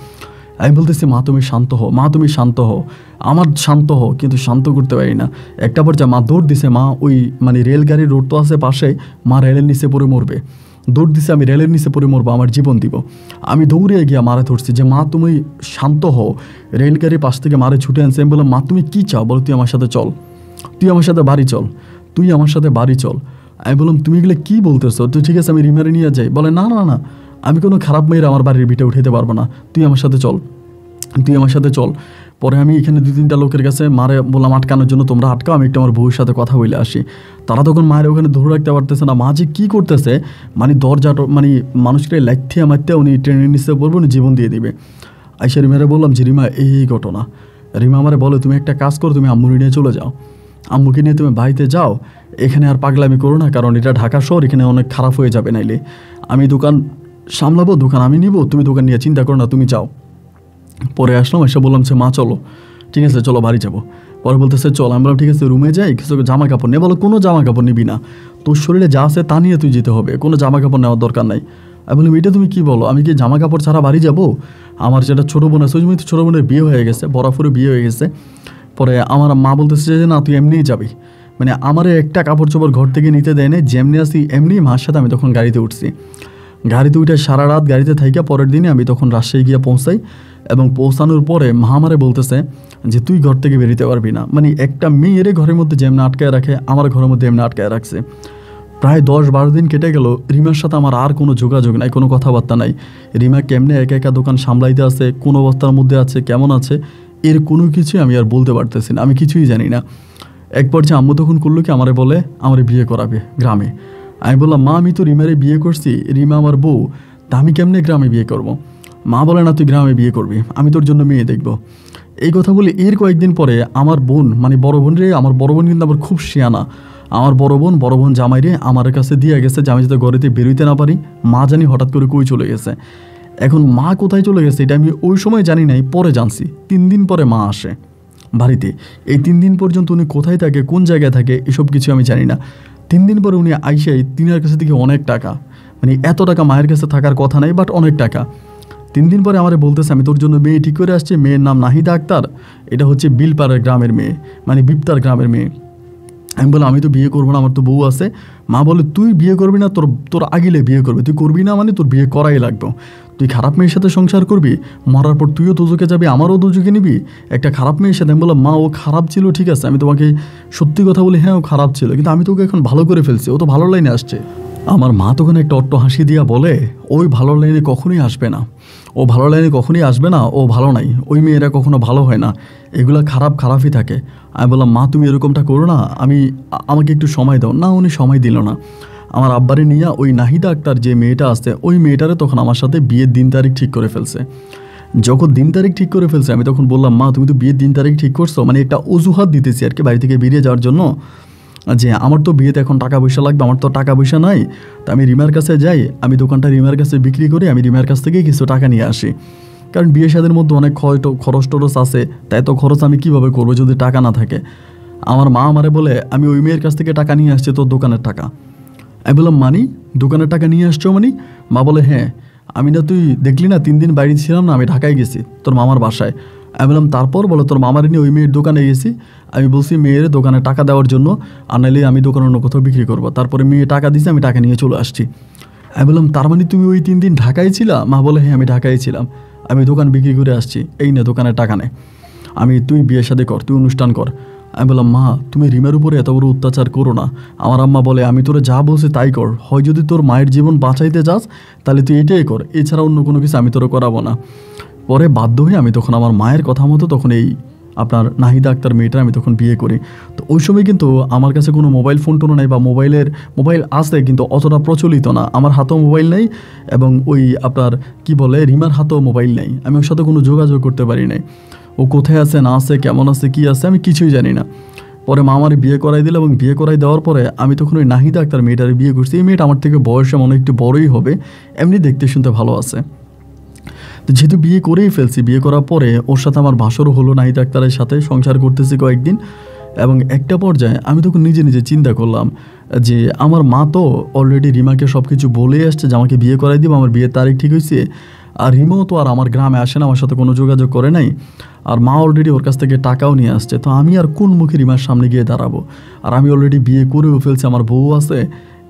আমি বলতেছি মা তুমি শান্ত হও, মা তুমি শান্ত হও, আমার শান্ত হও, কিন্তু শান্ত করতে পারি না। একটা পর্যায়ে মা দৌড় দিছে, মা ওই মানে রেলগাড়ির রোড তো আছে পাশে, মা রেলের নিচে পড়ে মরবে। দৌড় দিছে আমি রেলের নিচে পড়ে মরবো, আমার জীবন দিব। আমি দৌড়ে গিয়ে মারে ধরছি যে মা তুমি শান্ত হও, রেলগাড়ির পাশ থেকে মারে ছুটে আনছে। আমি বললাম মা তুমি কী চাও বলো, তুই আমার সাথে চল, তুই আমার সাথে বাড়ি চল, তুই আমার সাথে বাড়ি চল। আমি বললাম তুমি এগুলো কী বলতেছো? তুই ঠিক আছে আমি রিমারে নিয়ে যাই। বলে না না না, আমি কোনো খারাপ মেয়ের আমার বাড়ির ভিটে উঠাতে পারবো না, তুই আমার সাথে চল, তুই আমার সাথে চল। পরে আমি এখানে 2-3টা লোকের কাছে মারে বললাম আটকানোর জন্য, তোমরা আটকাও, আমি একটু আমার বউয়ের সাথে কথা বলে আসি। তারা তখন মায়ের ওখানে ধরে রাখতে পারতেছে না, মা যে কী করতেছে, মানে দরজাটা মানে মানুষকে লাইথিয়া মারতে উনি ট্রেনের নিচে পড়বো, উনি জীবন দিয়ে দিবে। আইসা রিমারে বললাম যে রিমা এই ঘটনা। রিমা আমারে বলে তুমি একটা কাজ করো, তুমি আম্মুকে নিয়ে চলে যাও, আম্মুকে নিয়ে তুমি বাড়িতে যাও, এখানে আর পাগলামি করো না, কারণ এটা ঢাকা শহর, এখানে অনেক খারাপ হয়ে যাবে, নাইলে আমি দোকান সামলাবো, দোকান আমি নিব, তুমি দোকান নিয়ে চিন্তা করো না, তুমি যাও। পরে আসলাম, এসে বললাম যে মা চলো, ঠিক আছে চলো বাড়ি যাবো। পরে বলতেছে চল। আমি বললাম ঠিক আছে রুমে যাই, কিছু জামা কাপড় নিয়ে। বলো কোনো জামা কাপড় নিবি না, তোর শরীরে যা আছে তা নিয়ে তুই যেতে হবে, কোনো জামা কাপড় নেওয়ার দরকার নাই। আমি বললাম এটা তুমি কী বলো, আমি কি জামা কাপড় ছাড়া বাড়ি যাবো? আমার যেটা ছোটো বোন আছে, ওই জন্য ছোটো বোনের বিয়ে হয়ে গেছে, বরাফরে বিয়ে হয়ে গেছে। পরে আমার মা বলতেছে যে না তুই এমনিই যাবি, মানে আমার একটা কাপড় চোপড় ঘর থেকে নিতে দেয় না, যেমনি আসি এমনি মার সাথে আমি তখন গাড়িতে উঠছি। গাড়িতে উঠে সারা রাত গাড়িতে থাইকা পরের দিনে আমি তখন রাজশাহী গিয়ে পৌঁছাই এবং পৌঁছানোর পরে মা আমারে বলতেছে যে তুই ঘর থেকে বেরোতে পারবি না। মানে একটা মেয়েরে ঘরের মধ্যে যেমনি আটকায় রাখে, আমার ঘরের মধ্যে এমনি আটকায় রাখছে। প্রায় 10-12 দিন কেটে গেল, রিমার সাথে আমার আর কোনো যোগাযোগ নাই, কোনো কথাবার্তা নাই। রিমা কেমনে একা একা দোকান সামলাইতে আছে, কোন অবস্থার মধ্যে আছে, কেমন আছে, এর কোনো কিছুই আমি আর বলতে পারতেছি না, আমি কিছুই জানি না। এক পর্যায়ে আম্মু তখন করলো কি আমারে বলে আমারে বিয়ে করাবে গ্রামে। আমি বললাম মা আমি তো রিমারে বিয়ে করছি, রিমা আমার বউ, তা আমি কেমনে গ্রামে বিয়ে করব? মা বলে না তুই গ্রামে বিয়ে করবি, আমি তোর জন্য মেয়ে দেখব। এই কথা বলে এর কয়েকদিন পরে আমার বোন মানে বড় বোন রে, আমার বড় বোন কিন্তু আমার খুব শিয়ানা, আমার বড় বোন জামাই রে আমার কাছে দিয়ে গেছে যে আমি যাতে ঘরেতে বেরোইতে না পারি। মা জানি হঠাৎ করে কই চলে গেছে। এখন মা কোথায় চলে গেছে এটা আমি ওই সময় জানি নাই, পরে জানছি। 3 দিন পরে মা আসে বাড়িতে। এই 3 দিন পর্যন্ত উনি কোথায় থাকে, কোন জায়গায় থাকে, এসব কিছু আমি জানি না। 3 দিন পরে উনি আইসাই তিনার কাছে থেকে অনেক টাকা, মানে এত টাকা মায়ের কাছে থাকার কথা নাই, বাট অনেক টাকা। 3 দিন পরে আমারে বলতেছে আমি তোর জন্য মেয়ে ঠিক করে আসছি, মেয়ের নাম নাহিদা আক্তার, এটা হচ্ছে বিলপাড়ার গ্রামের মেয়ে, মানে বিপ্তার গ্রামের মেয়ে। আমি বললাম আমি তো বিয়ে করবো না, আমার তো বউ আছে। মা বলে তুই বিয়ে করবি না, তোর আগিলে বিয়ে করবে, তুই করবি না মানে তোর বিয়ে করাই লাগবে। তুই খারাপ মেয়ের সাথে সংসার করবি, মরার পর তুইও দুজকে যাবি, আমারও দুজকে নিবি একটা খারাপ মেয়ের সাথে। আমি বললাম মা ও খারাপ ছিল ঠিক আছে, আমি তোমাকে সত্যি কথা বলি, হ্যাঁ ও খারাপ ছিল, কিন্তু আমি তোকে এখন ভালো করে ফেলছি, ও তো ভালো লাইনে আসছে। আমার মা তখন একটা অট্ট হাসি দিয়া বলে ওই ভালো লাইনে কখনোই আসবে না, ও ভালো লাইনে কখনোই আসবে না, ও ভালো নাই, ওই মেয়েরা কখনো ভালো হয় না, এগুলো খারাপই থাকে। আমি বললাম মা তুমি এরকমটা করো না, আমাকে একটু সময় দাও। না উনি সময় দিল না। আমার আব্বারে নিয়ে ওই নাহিদা আক্তার যে মেয়েটা আছে, ওই মেয়েটারে তখন আমার সাথে বিয়ের দিন তারিখ ঠিক করে ফেলছে। যখন দিন তারিখ ঠিক করে ফেলছে আমি তখন বললাম মা তুমি তো বিয়ের দিন তারিখ ঠিক করছো, মানে একটা অজুহাত দিতেছি আর কি বাড়ি থেকে বেরিয়ে যাওয়ার জন্য, যে আমার তো বিয়েতে এখন টাকা পয়সা লাগবে, আমার তো টাকা পয়সা নাই, তা আমি রিমার কাছে যাই, আমি দোকানটা রিমার কাছে বিক্রি করি, আমি রিমার কাছ থেকে কিছু টাকা নিয়ে আসি, কারণ বিয়ে শাদীর মধ্যে অনেক খরচ টরচ আছে, তাই তো খরচ আমি কীভাবে করবো যদি টাকা না থাকে। আমার মা আমারে বলে আমি ওই মেয়ের কাছ থেকে টাকা নিয়ে আসছি তোর দোকানের টাকা। আমি বললাম মানি দোকানের টাকা নিয়ে আসছো মানে? মা বলে হ্যাঁ। আমি না তুই দেখলি না 3 দিন বাইরে ছিলাম না, আমি ঢাকায় গেছি তোর মামার বাসায়। আমি বললাম তারপর? বলো তোর মামার নিয়ে ওই মেয়ের দোকানে গেছি, আমি বলছি মেয়ের দোকানে টাকা দেওয়ার জন্য, আর নাইলে আমি দোকানে অন্য কোথাও বিক্রি করবো। তারপরে মেয়ে টাকা দিয়েছে, আমি টাকা নিয়ে চলে আসছি। আমি বললাম তার মানে তুমি ওই 3 দিন ঢাকায় ছিলা? মা বলে হ্যাঁ আমি ঢাকায় ছিলাম, আমি দোকান বিক্রি করে আসছি, এই না দোকানের টাকা নেই, তুই বিয়ে শাদী কর, তুই অনুষ্ঠান কর। আমি বললাম মা তুমি রিমের উপরে এত বড় অত্যাচার করো না। আমার আম্মা বলে আমি তোরে যা বলছি তাই কর, হয় যদি তোর মায়ের জীবন বাঁচাইতে চাস তাহলে তুই এটাই কর, এছাড়া অন্য কোনো কিছু আমি তোরে করাবো না। পরে বাধ্য হয়ে আমি তখন আমার মায়ের কথা মতো তখন এই আপনার নাহিদা আক্তার মেয়েটা আমি তখন বিয়ে করি। তো ওই সময় কিন্তু আমার কাছে কোনো মোবাইল ফোন টোনও নেই, বা মোবাইল আছে কিন্তু অতটা প্রচলিত না, আমার হাতেও মোবাইল নেই, এবং ওই আপনার কি বলে রিমার হাতেও মোবাইল নেই, আমি ওর সাথে কোনো যোগাযোগ করতে পারি নাই। ও কোথায় আছে না আছে কেমন আছে কী আছে আমি কিছুই জানি না। পরে মা আমার বিয়ে করাই দিল, এবং বিয়ে করাই দেওয়ার পরে আমি তখন ওই নাহিদা আক্তার মেয়েটার বিয়ে করছি। এই মেয়েটা আমার থেকে বয়সে মনে একটু বড়ই হবে, এমনি দেখতে শুনতে ভালো আছে। তো যেহেতু বিয়ে করেই ফেলছি, বিয়ে করার পরে ওর সাথে আমার ভাসরও হলো নাহিদা আক্তারের সাথে, সংসার করতেছি কয়েকদিন। এবং একটা পর্যায়ে আমি তখন নিজে নিজে চিন্তা করলাম যে আমার মা তো অলরেডি রিমাকে সব কিছু বলে আসছে যে আমাকে বিয়ে করাই দিব, আমার বিয়ের তারিখ ঠিক হয়েছে, আর রিমাও তো আর আমার গ্রামে আসে না, আমার সাথে কোনো যোগাযোগ করে নাই, আর মা অলরেডি ওর কাছ থেকে টাকাও নিয়ে আসছে। তো আমি আর কোন মুখে রিমার সামনে গিয়ে দাঁড়াবো? আর আমি অলরেডি বিয়ে করেও ফেলছি, আমার বউ আছে,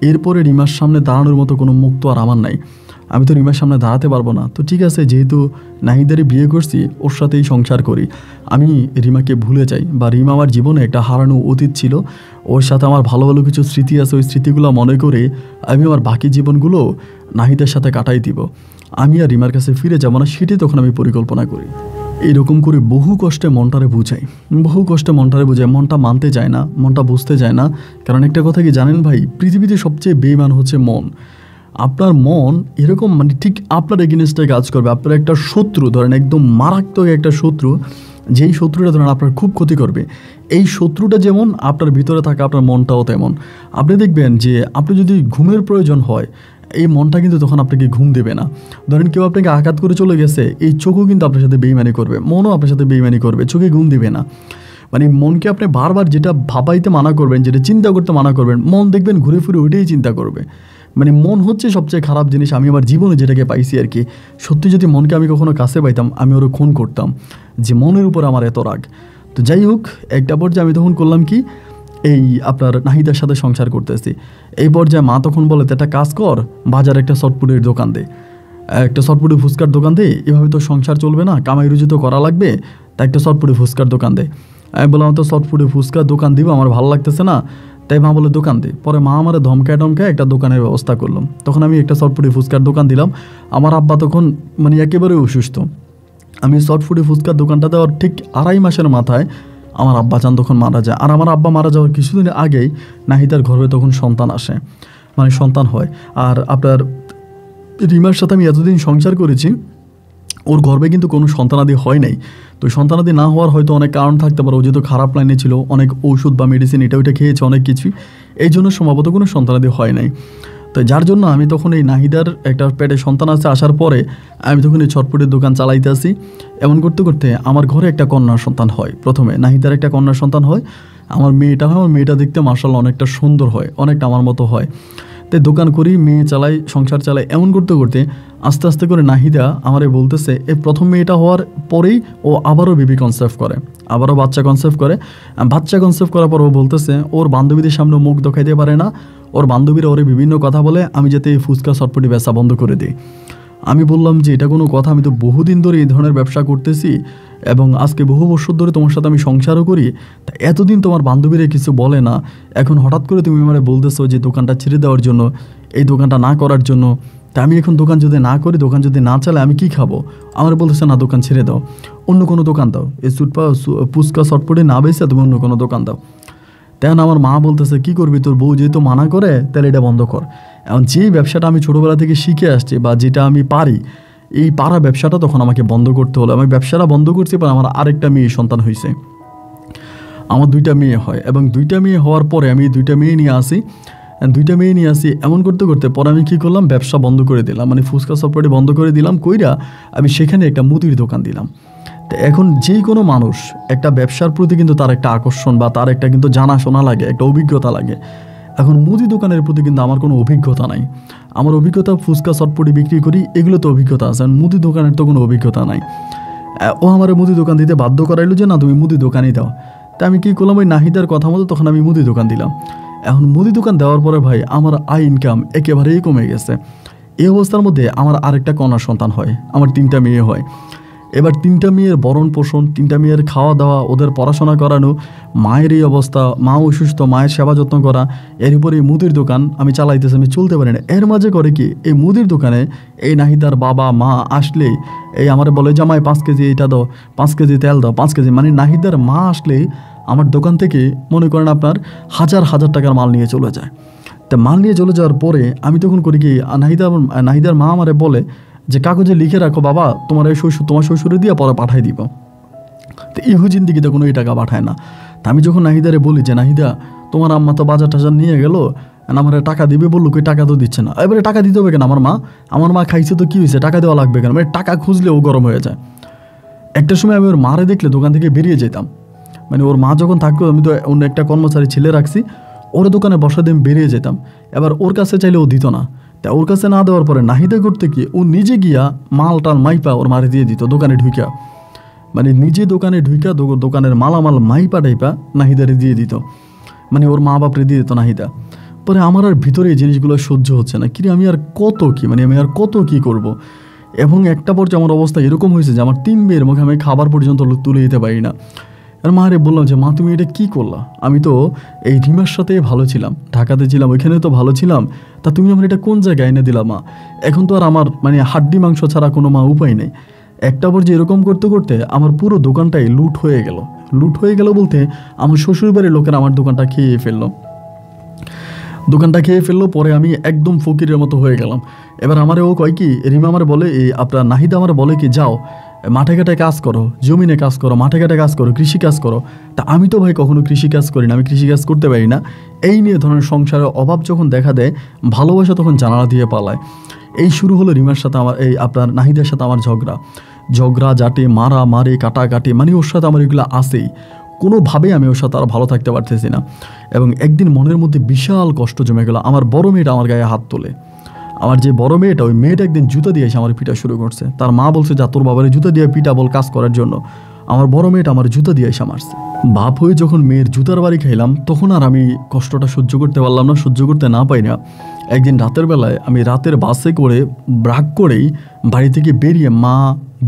এরপরে রিমার সামনে দাঁড়ানোর মতো কোনো মুখ তো আর আমার নাই, আমি তো রিমার সামনে দাঁড়াতে পারবো না। তো ঠিক আছে, যেহেতু নাহিদারে বিয়ে করছি ওর সাথেই সংসার করি, আমি রিমাকে ভুলে যাই, বা রিমা আমার জীবনে একটা হারানো অতীত ছিল, ওর সাথে আমার ভালো ভালো কিছু স্মৃতি আছে, ওই স্মৃতিগুলো মনে করে আমি আমার বাকি জীবনগুলো নাহিদার সাথে কাটাই দিব, আমি আর রিমার কাছে ফিরে যাবো না, সেটাই তখন আমি পরিকল্পনা করি। এইরকম করে বহু কষ্টে মনটারে বুঝাই, মনটা মানতে চায় না, মনটা বুঝতে চায় না। কারণ একটা কথা কি জানেন ভাই, পৃথিবীতে সবচেয়ে বেঈমান হচ্ছে মন। আপনার মন এরকম ঠিক আপনার এগেনস্টে কাজ করবে। আপনার একটা শত্রু ধরেন, একদম মারাত্মক একটা শত্রু, যেই শত্রুটা ধরেন আপনার খুব ক্ষতি করবে, এই শত্রুটা যেমন আপনার ভিতরে থাকে, আপনার মনটাও তেমন। আপনি দেখবেন যে আপনি যদি ঘুমের প্রয়োজন হয়, এই মনটা কিন্তু তখন আপনাকে ঘুম দেবে না। ধরেন কেউ আপনাকে আঘাত করে চলে গেছে, এই চোখও কিন্তু আপনার সাথে বেইমানি করবে, মনও আপনার সাথে বেইমানি করবে, চোখে ঘুম দেবে না। মনকে আপনি বারবার যেটা ভাবাইতে মানা করবেন, যেটা চিন্তা করতে মানা করবেন, মন দেখবেন ঘুরে ফিরে ওইটাই চিন্তা করবে। মন হচ্ছে সবচেয়ে খারাপ জিনিস, আমি আমার জীবনে যেটাকে পাইছি আর কি। সত্যি যদি মনকে আমি কখনো কাছে পাইতাম, আমি ওরা খুন করতাম, যে মনের উপর আমার এত রাগ। তো যাই হোক, একটা পর্যায়ে আমি তখন করলাম কি, এই আপনার নাহিদার সাথে সংসার করতেছি। এই পর্যায়ে মা তখন বলে একটা কাজ কর, বাজারে একটা শর্টপুটের দোকান দে, একটা শর্টপুটে ফুচকার দোকান দে, এভাবে তো সংসার চলবে না, কামাই রুজি তো করা লাগবে, তাই একটা শর্টপুটে ফুচকার দোকান দে। আমি বললাম তো শর্টপুটে ফুচকার দোকান দিব, আমার ভালো লাগতেছে না, তাই মা বলে দোকান দে। পরে মা আমার ধমকায় একটা দোকানের ব্যবস্থা করলাম, তখন আমি একটা শর্টপুটে ফুচকার দোকান দিলাম। আমার আব্বা তখন একেবারে অসুস্থ, আমি শর্টফুটে ফুচকার দোকানটা দেওয়ার ঠিক 2.5 মাসের মাথায় আমার আব্বা চান তখন মারা যায়। আর আমার আব্বা মারা যাওয়ার কিছুদিন আগেই নাহিদার গর্ভে তখন সন্তান আসে, সন্তান হয়। আর আপনার রিমার সাথে আমি এতদিন সংসার করেছি, ওর গর্ভে কিন্তু কোনো সন্তানাদি হয় নাই। তো সন্তানাদি না হওয়ার হয়তো অনেক কারণ থাকতে পারে, ও যেহেতু খারাপ লাইনে ছিল, অনেক ঔষধ বা মেডিসিন এটা ওইটা খেয়েছে অনেক কিছুই, এই জন্য সম্ভবত কোনো সন্তানাদি হয় নাই। তো যার জন্য আমি তখন এই নাহিদার একটা পেটে সন্তান আছে আসার পরে আমি তখন এই ছটফটের দোকান চালাইতে আসি। এমন করতে করতে আমার ঘরে একটা কন্যার সন্তান হয়। প্রথমে নাহিদার একটা কন্যার সন্তান হয়, আমার মেয়েটা হয়। আমার মেয়েটা দেখতে মার্শাল্লাহ অনেকটা সুন্দর হয়, অনেকটা আমার মতো হয়। তাই দোকান করি, মেয়ে চালাই, সংসার চালাই। এমন করতে করতে আস্তে আস্তে করে নাহিদা আমারে বলতেছে, এই প্রথম মেয়েটা হওয়ার পরেই ও আবারও বেবি কনসেপ্ট করে, আবারও বাচ্চা কনসেপ্ট করে। বাচ্চা কনসেপ্ট করার পর ও বলতেছে ওর বান্ধবীদের সামনে মুখ দেখাইতে পারে না, ওর বান্ধবীরা ওরে বিভিন্ন কথা বলে, আমি যাতে এই ফুচকা চটপটি ব্যবসা বন্ধ করে দিই। আমি বললাম যে এটা কোনো কথা, আমি তো বহুদিন ধরে এই ধরনের ব্যবসা করতেছি এবং আজকে বহু বছর ধরে তোমার সাথে আমি সংসারও করি, তা এতদিন তোমার বান্ধবীরা কিছু বলে না, এখন হঠাৎ করে তুমি আমার বলতেছো যে দোকানটা ছেড়ে দেওয়ার জন্য, এই দোকানটা না করার জন্য। তা আমি এখন দোকান যদি না করি, দোকান যদি না চালে আমি কি খাবো? আমার বলতেছে না, দোকান ছেড়ে দাও, অন্য কোনো দোকান দাও, এই ফুচকা চটপটি না বেছে তুমি অন্য কোনো দোকান দাও। তেমন আমার মা বলতেছে কি করবি, তোর বউ যেহেতু মানা করে তাহলে এটা বন্ধ কর। এখন যেই ব্যবসাটা আমি ছোটোবেলা থেকে শিখে আসছি বা যেটা আমি পারি, এই পাড়া ব্যবসাটা তখন আমাকে বন্ধ করতে হলো। আমি ব্যবসাটা বন্ধ করছি, পর আমার আরেকটা মেয়ে সন্তান হয়েছে, আমার 2টা মেয়ে হয়। এবং 2টা মেয়ে হওয়ার পরে আমি 2টা মেয়ে নিয়ে আসি। এমন করতে করতে পরে আমি কী করলাম, ব্যবসা বন্ধ করে দিলাম, ফুচকা চটপটি বন্ধ করে দিলাম। কইরা আমি সেখানে একটা মুদির দোকান দিলাম। তো এখন যে কোনো মানুষ একটা ব্যবসার প্রতি কিন্তু তার একটা আকর্ষণ বা তার একটা কিন্তু জানাশোনা লাগে, একটা অভিজ্ঞতা লাগে। এখন মুদি দোকানের প্রতি কিন্তু আমার কোনো অভিজ্ঞতা নাই। আমার অভিজ্ঞতা ফুচকা চটপটি বিক্রি করি, এগুলো তো অভিজ্ঞতা আছে, মুদি দোকানের তো কোনো অভিজ্ঞতা নাই। ও আমার মুদি দোকান দিতে বাধ্য করাইলো যে না তুমি মুদি দোকানই দাও। তা আমি কী করলাম, ওই নাহিদার কথা মতো তখন আমি মুদি দোকান দিলাম। এখন মুদি দোকান দেওয়ার পরে ভাই আমার আয় ইনকাম একেবারেই কমে গেছে। এই অবস্থার মধ্যে আমার আরেকটা কন্যা সন্তান হয়, আমার 3টা মেয়ে হয়। এবার 3টা মেয়ের ভরণ পোষণ, 3টা মেয়ের খাওয়া দাওয়া, ওদের পড়াশোনা করানো, মায়ের এই অবস্থা, মা অসুস্থ, মায়ের সেবা যত্ন করা, এর উপরে এই মুদির দোকান আমি চালাইতেছি, আমি চলতে পারি না। এর মাঝে করে কি, এই মুদির দোকানে এই নাহিদার বাবা মা আসলেই এই আমার বলে জামাই 5 কেজি এটা দাও, 5 কেজি তেল দাও, 5 কেজি, মানে নাহিদার মা আসলেই আমার দোকান থেকে মনে করেন আপনার হাজার হাজার টাকার মাল নিয়ে চলে যায়। তা মাল নিয়ে চলে যাওয়ার পরে আমি তখন করি কি, নাহিদার মা আমারে বলে যে কাগজে লিখে রাখো বাবা, তোমার শ্বশুরে দিয়ে পরে পাঠাই দিব। তো ইহু জিন্দিগিতে কোনো এই টাকা পাঠায় না। তা আমি যখন নাহিদারে বলি যে নাহিদা, তোমার আম্মা তো বাজার টাজার নিয়ে গেল, আমার টাকা দিবে বললো, কই টাকা তো দিচ্ছে না। এবারে টাকা দিতে হবে কেন, আমার মা খাইছে তো কী হয়েছে, টাকা দেওয়া লাগবে কেন, মানে টাকা খুঁজলে ও গরম হয়ে যায়। একটা সময় আমি ওর মারে দেখলে দোকান থেকে বেরিয়ে যেতাম, মানে ওর মা যখন থাকতো, আমি তো অন্য একটা কর্মচারী ছেলে রাখছি, ওর দোকানে বসা দিয়ে বেরিয়ে যেতাম। এবার ওর কাছে চাইলে ও দিত না। তা ওর কাছে না দেওয়ার পরে নাহিদা করতে কি, ও নিজে গিয়া মাল টাল মাইপা ওর মারে দিয়ে দিত দোকানে ঢুইকা, মানে নিজে দোকানে ঢুইকা দোকানের মালামাল মাইপা টাইপা নাহিদারে দিয়ে দিত, মানে ওর মা বাপরে দিয়ে দিত নাহিদা। পরে আমার আর ভিতরে এই জিনিসগুলো সহ্য হচ্ছে না, কিরে আমি আর কত কি, মানে আমি আর কত কি করব। এবং একটা পর্যায়ে আমার অবস্থা এরকম হয়েছে যে আমার 3 মেয়ের মুখে আমি খাবার পর্যন্ত তুলে দিতে পারি না। আর মারে বললাম যে মা, তুমি এটা কি করলা, আমি তো এই রিমার সাথে ভালো ছিলাম, ঢাকাতে ছিলাম, ওইখানে তো ভালো ছিলাম, তা তুমি আমার এটা কোন জায়গায় এনে দিলা মা? এখন তো আর আমার মানে হাড্ডি মাংস ছাড়া কোনো মা উপায় নেই। একটা পর্যায়ে এরকম করতে করতে আমার পুরো দোকানটাই লুট হয়ে গেল। লুট হয়ে গেল বলতে আমার শ্বশুরবাড়ির লোকেরা আমার দোকানটা খেয়ে ফেললো। পরে আমি একদম ফকিরের মতো হয়ে গেলাম। এবার আমারে ও কয় কি, রিমা আমার বলে, এই আপনার নাহিদা আমার বলে কি, যাও মাঠে ঘাটে কাজ করো, জমিনে কাজ করো, মাঠে ঘাটে কাজ করো, কৃষি কাজ করো। তা আমি তো ভাই কখনো কৃষি কাজ করি না, আমি কৃষি কাজ করতে পারি না। এই নিয়ে ধরনের সংসারের অভাব যখন দেখা দেয়, ভালোবাসা তখন জানালা দিয়ে পালায়। এই শুরু হলো রিমার সাথে আমার, এই আপনার নাহিদার সাথে আমার ঝগড়া জাটে, মারামারি, কাটাকাটি, মানে ওর সাথে আমার এগুলো আসেই। কোনোভাবেই আমি ওর সাথে আর ভালো থাকতে পারতেছি না। এবং একদিন মনের মধ্যে বিশাল কষ্ট জমে গেল। আমার বড় মেয়েটা আমার গায়ে হাত তোলে। আমার যে বড় মেয়েটা, ওই মেয়েটা একদিন জুতা দিয়ে এসে আমার পিটা শুরু করছে। তার মা বলছে, যা তোর বাবারে জুতা দিয়ে পিটা বল কাজ করার জন্য। আমার বড় মেয়েটা আমার জুতা দিয়ে এসে মারছে। বাপ হয়ে যখন মেয়ের জুতার বাড়ি খাইলাম, তখন আর আমি কষ্টটা সহ্য করতে পারলাম না, সহ্য করতে না পাই না। একদিন রাতের বেলায় আমি রাতের বাসে করে ব্রাক করেই বাড়ি থেকে বেরিয়ে মা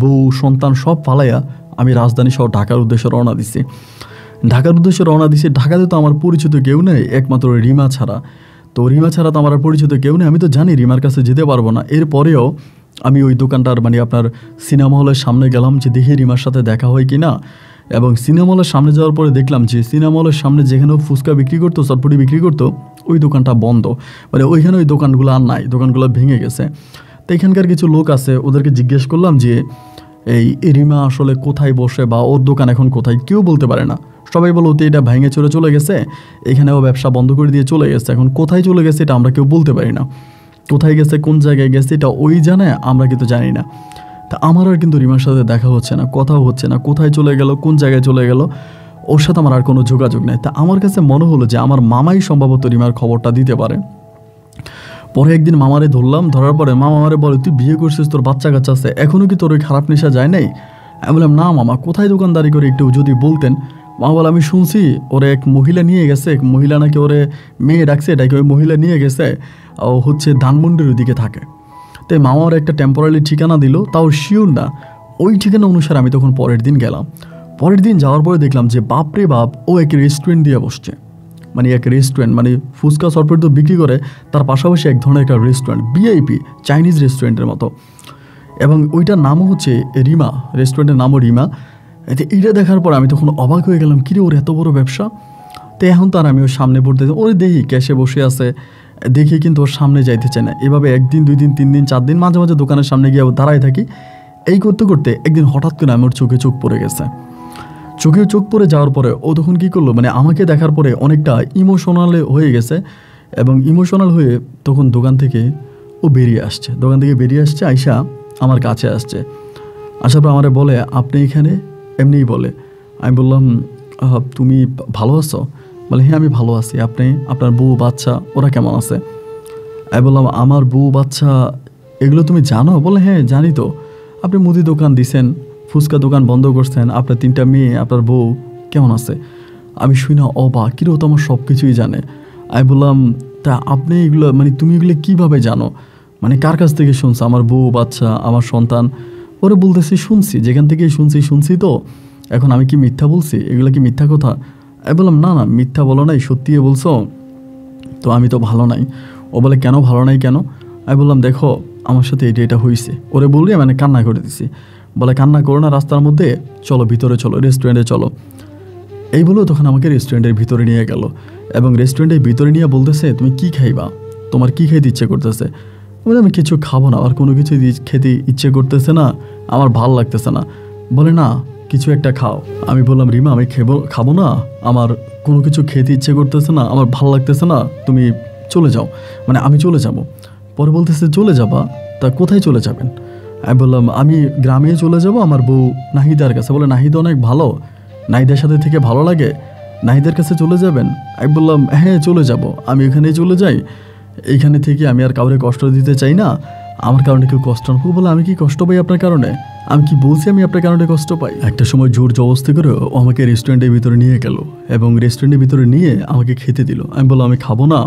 বউ সন্তান সব ফালাইয়া আমি রাজধানী সহ ঢাকার উদ্দেশ্যে রওনা দিছি। ঢাকাতে তো আমার পরিচিত কেউ নেই, একমাত্র রিমা ছাড়া। তো রিমা ছাড়া তো আমার পরিচিত কেউ নেই। আমি তো জানি রিমার কাছে যেতে পারবো না। এরপরেও আমি ওই দোকানটার মানে আপনার সিনেমা হলের সামনে গেলাম যে দেখি রিমার সাথে দেখা হয় কি না। এবং সিনেমা হলের সামনে যাওয়ার পরে দেখলাম যে সিনেমা হলের সামনে যেখানে ফুচকা বিক্রি করতো, চটপটি বিক্রি করতো, ওই দোকানটা বন্ধ। মানে ওইখানে ওই দোকানগুলো আর নাই, দোকানগুলো ভেঙে গেছে। তো এখানকার কিছু লোক আছে, ওদেরকে জিজ্ঞেস করলাম যে এই রিমা আসলে কোথায় বসে বা ওর দোকান এখন কোথায়, কেউ বলতে পারে না। সবাই বলো তো এটা ভেঙে চলে গেছে, এখানেও ব্যবসা বন্ধ করে দিয়ে চলে গেছে। এখন কোথায় চলে গেছে এটা আমরা কেউ বলতে পারি না। কোথায় গেছে, কোন জায়গায় গেছে, এটা ওই জানে, আমরা কিন্তু জানি না। তা আমার আর কিন্তু রিমার সাথে দেখা হচ্ছে না, কথাও হচ্ছে না। কোথায় চলে গেল, কোন জায়গায় চলে গেল, ওর সাথে আমার আর কোনো যোগাযোগ নেই। তা আমার কাছে মনে হলো যে আমার মামাই সম্ভবত রিমার খবরটা দিতে পারে। পরে একদিন মামারে ধরার পরে মামা আমারে বলে, তুই বিয়ে করছিস, তোর বাচ্চা কাচ্চা আছে, এখনও কি তোর ওই খারাপ নেশা যায় নাই? আমি বললাম, না মামা, কোথায় দোকানদারি করে একটু যদি বলতেন। মামা বলে, আমি শুনছি ওরে এক মহিলা নিয়ে গেছে, এক মহিলা নাকি ওরে মেয়ে ডাকছে, এটাকে ওই মহিলা নিয়ে গেছে, ও হচ্ছে ধানমন্ডির ওইদিকে থাকে। তাই মামা ওর একটা টেম্পোরারি ঠিকানা দিল, তাও শিওর না। ওই ঠিকানা অনুসারে আমি তখন পরের দিন গেলাম। পরের দিন যাওয়ার পরে দেখলাম যে বাপরে বাপ, ও এক রেস্টুরেন্ট দিয়ে বসছে। মানে এক রেস্টুরেন্ট, মানে ফুচকা চটপট তো বিক্রি করে, তার পাশাপাশি এক ধরনের একটা রেস্টুরেন্ট, ভিআইপি চাইনিজ রেস্টুরেন্টের মতো। এবং ওইটার নামও হচ্ছে রিমা, রেস্টুরেন্টের নামও রিমা। এইটা দেখার পর আমি তখন অবাক হয়ে গেলাম, কিরে ওর এত বড় ব্যবসা। তো এখন তার আমি ওর সামনে পড়তে, ওরে দেখি ক্যাশে বসে আছে, দেখি কিন্তু ওর সামনে যাইতে চায় না। এভাবে 1 দিন 2 দিন 3 দিন 4 দিন মাঝে মাঝে দোকানের সামনে গিয়ে দাঁড়ায় থাকি। এই করতে করতে একদিন হঠাৎ করে আমার চোখে চোখ পড়ে গেছে। চোখ পড়ে যাওয়ার পরে ও তখন কী করলো, মানে আমাকে দেখার পরে অনেকটা ইমোশনাল হয়ে গেছে। এবং ইমোশনাল হয়ে তখন দোকান থেকে বেরিয়ে আসছে, আইসা আমার কাছে আসছে। আসার পর আমারে বলে, আপনি এখানে? এমনিই বলে। আমি বললাম, তুমি ভালো আছো? বলে, হ্যাঁ আমি ভালো আছি। আপনার বউ বাচ্চা ওরা কেমন আছে? আমি বললাম, আমার বউ বাচ্চা এগুলো তুমি জানো? বলে, হ্যাঁ জানি তো। আপনি মুদি দোকান দিছেন, ফুচকা দোকান বন্ধ করছেন, আপনার 3টা মেয়ে, আপনার বউ কেমন আছে? আমি শুই না অবাক, কিরেও তো আমার সব কিছুই জানে। আমি বললাম, তা আপনি এগুলো মানে তুমি এগুলো কীভাবে জানো? মানে কার কাছ থেকে শুনছো? আমার বউ, বাচ্চা, আমার সন্তান? ওরে বলতেছি শুনছি, যেখান থেকেই শুনছি তো। এখন আমি কি মিথ্যা বলছি? এগুলো কি মিথ্যা কথা? আমি বললাম না না, মিথ্যা বলো নাই, সত্যি বলছো। তো আমি তো ভালো নাই। ও বলে কেন ভালো নাই কেন? আমি বললাম দেখো আমার সাথে এটা হয়েছে। ওরে বললে মানে কান্না করে দিছি। বলে কান্না করো না, রাস্তার মধ্যে চলো, ভিতরে চলো, রেস্টুরেন্টে চলো। এই বলেও তখন আমাকে রেস্টুরেন্টের ভিতরে নিয়ে গেল এবং রেস্টুরেন্টের ভিতরে নিয়ে বলতেছে তুমি কি খাইবা, তোমার কি খেতে ইচ্ছে করতেছে? বলে আমি কিছু খাবো না, আর কোনো কিছু খেতে ইচ্ছে করতেছে না, আমার ভাল লাগতেছে না। বলে না কিছু একটা খাও। আমি বললাম রিমা আমি খাবো না, আমার কোনো কিছু খেতে ইচ্ছে করতেছে না, আমার ভাল লাগতেছে না, তুমি চলে যাও, মানে আমি চলে যাব। পরে বলতেছে চলে যাবা? তা কোথায় চলে যাবেন? আমি বললাম আমি গ্রামে চলে যাব আমার বউ নাহিদার কাছে। বলে নাহিদা অনেক ভালো, নাহিদার সাথে থেকে ভালো লাগে, নাহিদার কাছে চলে যাবেন? আমি বললাম হ্যাঁ চলে যাব, আমি এখানেই চলে যাই, এইখানে থেকে আমি আর কাউরে কষ্ট দিতে চাই না, আমার কারণে কেউ কষ্ট না। বলে আমি কি কষ্ট পাই আপনার কারণে? আমি কি বলছি আমি আপনার কারণে কষ্ট পাই? একটা সময় জোর জবরদস্তি করে ও আমাকে রেস্টুরেন্টের ভিতরে নিয়ে গেল এবং রেস্টুরেন্টের ভিতরে নিয়ে আমাকে খেতে দিল। আমি বললাম আমি খাবো না,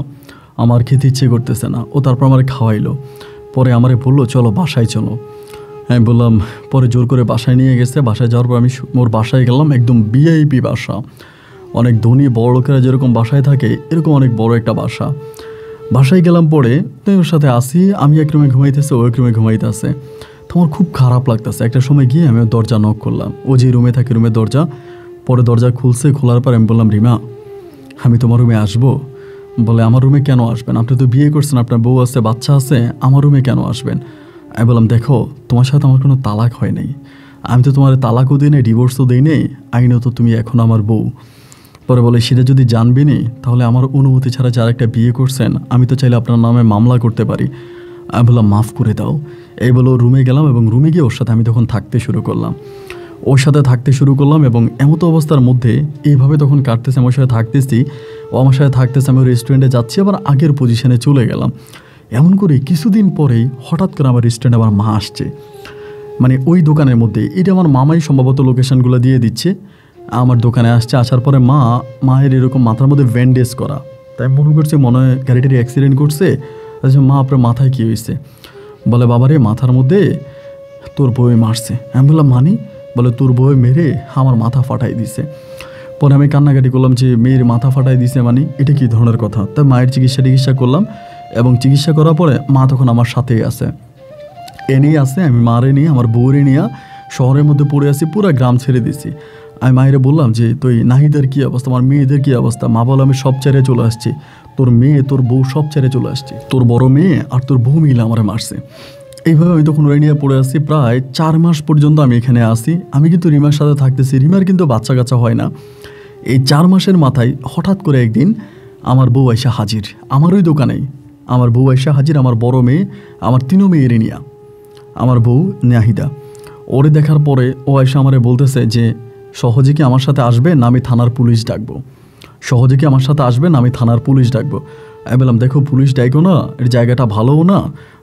আমার খেতে ইচ্ছে করতেছে না। ও তারপর আমার খাওয়াইলো। পরে আমারে বললো চলো বাসায় চলো। আমি বললাম, পরে জোর করে বাসায় নিয়ে গেছে। বাসায় যাওয়ার পর আমি ওর বাসায় গেলাম, একদম ভিআইপি বাসা, অনেক ধনী বড় লোকেরা যেরকম বাসায় থাকে এরকম অনেক বড় একটা বাসা। বাসায় গেলাম, পরে ওর সাথে আসি, আমি এক রুমে ঘুমাইতেছে, ও এক রুমে ঘুমাইতেছে। তো আমার খুব খারাপ লাগতেছে। একটা সময় গিয়ে আমি দরজা নক করলাম, ও যে রুমে থাকে রুমের দরজা। পরে দরজা খুলছে, খোলার পর আমি বললাম রিমা আমি তোমার রুমে আসবো? বলে আমার রুমে কেন আসবেন, আপনি তো বিয়ে করছেন, আপনার বউ আছে, বাচ্চা আছে, আমার রুমে কেন আসবেন? আমি বললাম দেখো তোমার সাথে আমার কোনো তালাক হয় নাই, আমি তো তোমার তালাকও দিই নাই, ডিভোর্সও দিই নেই, আইনত তুমি এখন আমার বউ। পরে বলে সেটা যদি জানবে নি তাহলে আমার অনুমতি ছাড়া যার একটা বিয়ে করছেন আমি তো চাইলে আপনার নামে মামলা করতে পারি। আমি বললাম মাফ করে দাও। এই বলে রুমে গেলাম এবং রুমে গিয়ে ওর সাথে আমি তখন থাকতে শুরু করলাম। ওর সাথে থাকতে শুরু করলাম এবং এমত অবস্থার মধ্যে এইভাবে তখন কাটতেছে, আমার সাথে থাকতেছি, ও আমার সাথে থাকতেছে, আমি রেস্টুরেন্টে যাচ্ছি, আবার আগের পজিশনে চলে গেলাম। এমন করে কিছুদিন পরেই হঠাৎ করে আমার রেস্টুরেন্টে আমার মা আসছে, মানে ওই দোকানের মধ্যে। এটা আমার মামাই সম্ভবত লোকেশনগুলো দিয়ে দিচ্ছে। আমার দোকানে আসছে, আসার পরে মায়ের এরকম মাথার মধ্যে ব্যান্ডেজ করা। তাই মনে করছে মনে হয় গাড়িটারি অ্যাক্সিডেন্ট করছে। আচ্ছা মা আপনার মাথায় কী হয়েছে? বলে বাবারে মাথার মধ্যে তোর বউয়ে মারছে। আমি বললাম মানি? বলে তোর বউয়ে মেরে আমার মাথা ফাটাই দিছে। পরে আমি কান্নাকাটি করলাম যে মেয়ের মাথা ফাটাই দিছে মানে এটা কী ধরনের কথা? তাই মায়ের চিকিৎসা করলাম এবং চিকিৎসা করার পরে মা তখন আমার সাথেই আছে, এনেই আছে। আমি মারে নিয়ে আমার বউরে নিয়ে শহরের মধ্যে পড়ে আসি, পুরো গ্রাম ছেড়ে দিছি। আমি মায়েরে বললাম যে তুই নাহিদের কী অবস্থা, আমার মেয়েদের কী অবস্থা? মা বলে আমি সব ছেড়ে চলে আসছি, তোর মেয়ে তোর বউ সব ছেড়ে চলে আসছি, তোর বড় মেয়ে আর তোর বউ মিলে আমার মারছে। এইভাবে আমি তখন ওরে নিয়ে পড়ে আসছি। প্রায় 4 মাস পর্যন্ত আমি এখানে আসি। আমি কিন্তু রিমার সাথে থাকতেছি, রিমার কিন্তু বাচ্চা কাচ্চা হয় না। এই 4 মাসের মাথায় হঠাৎ করে একদিন আমার বউ আয়সা হাজির, আমার ওই দোকানেই আমার বউ আয়সা হাজির, আমার বড় মেয়ে, আমার 3 মেয়েরে নিয়া, আমার বউ নাহিদা। ওরে দেখার পরে ও আয়সা আমারে বলতেছে যে সহজে কি আমার সাথে আসবে না আমি থানার পুলিশ ডাকবো, সহজে কি আমার সাথে আসবে না আমি থানার পুলিশ ডাকবো। আমি বললাম দেখো পুলিশ ডাকো না, এর জায়গাটা ভালোও না,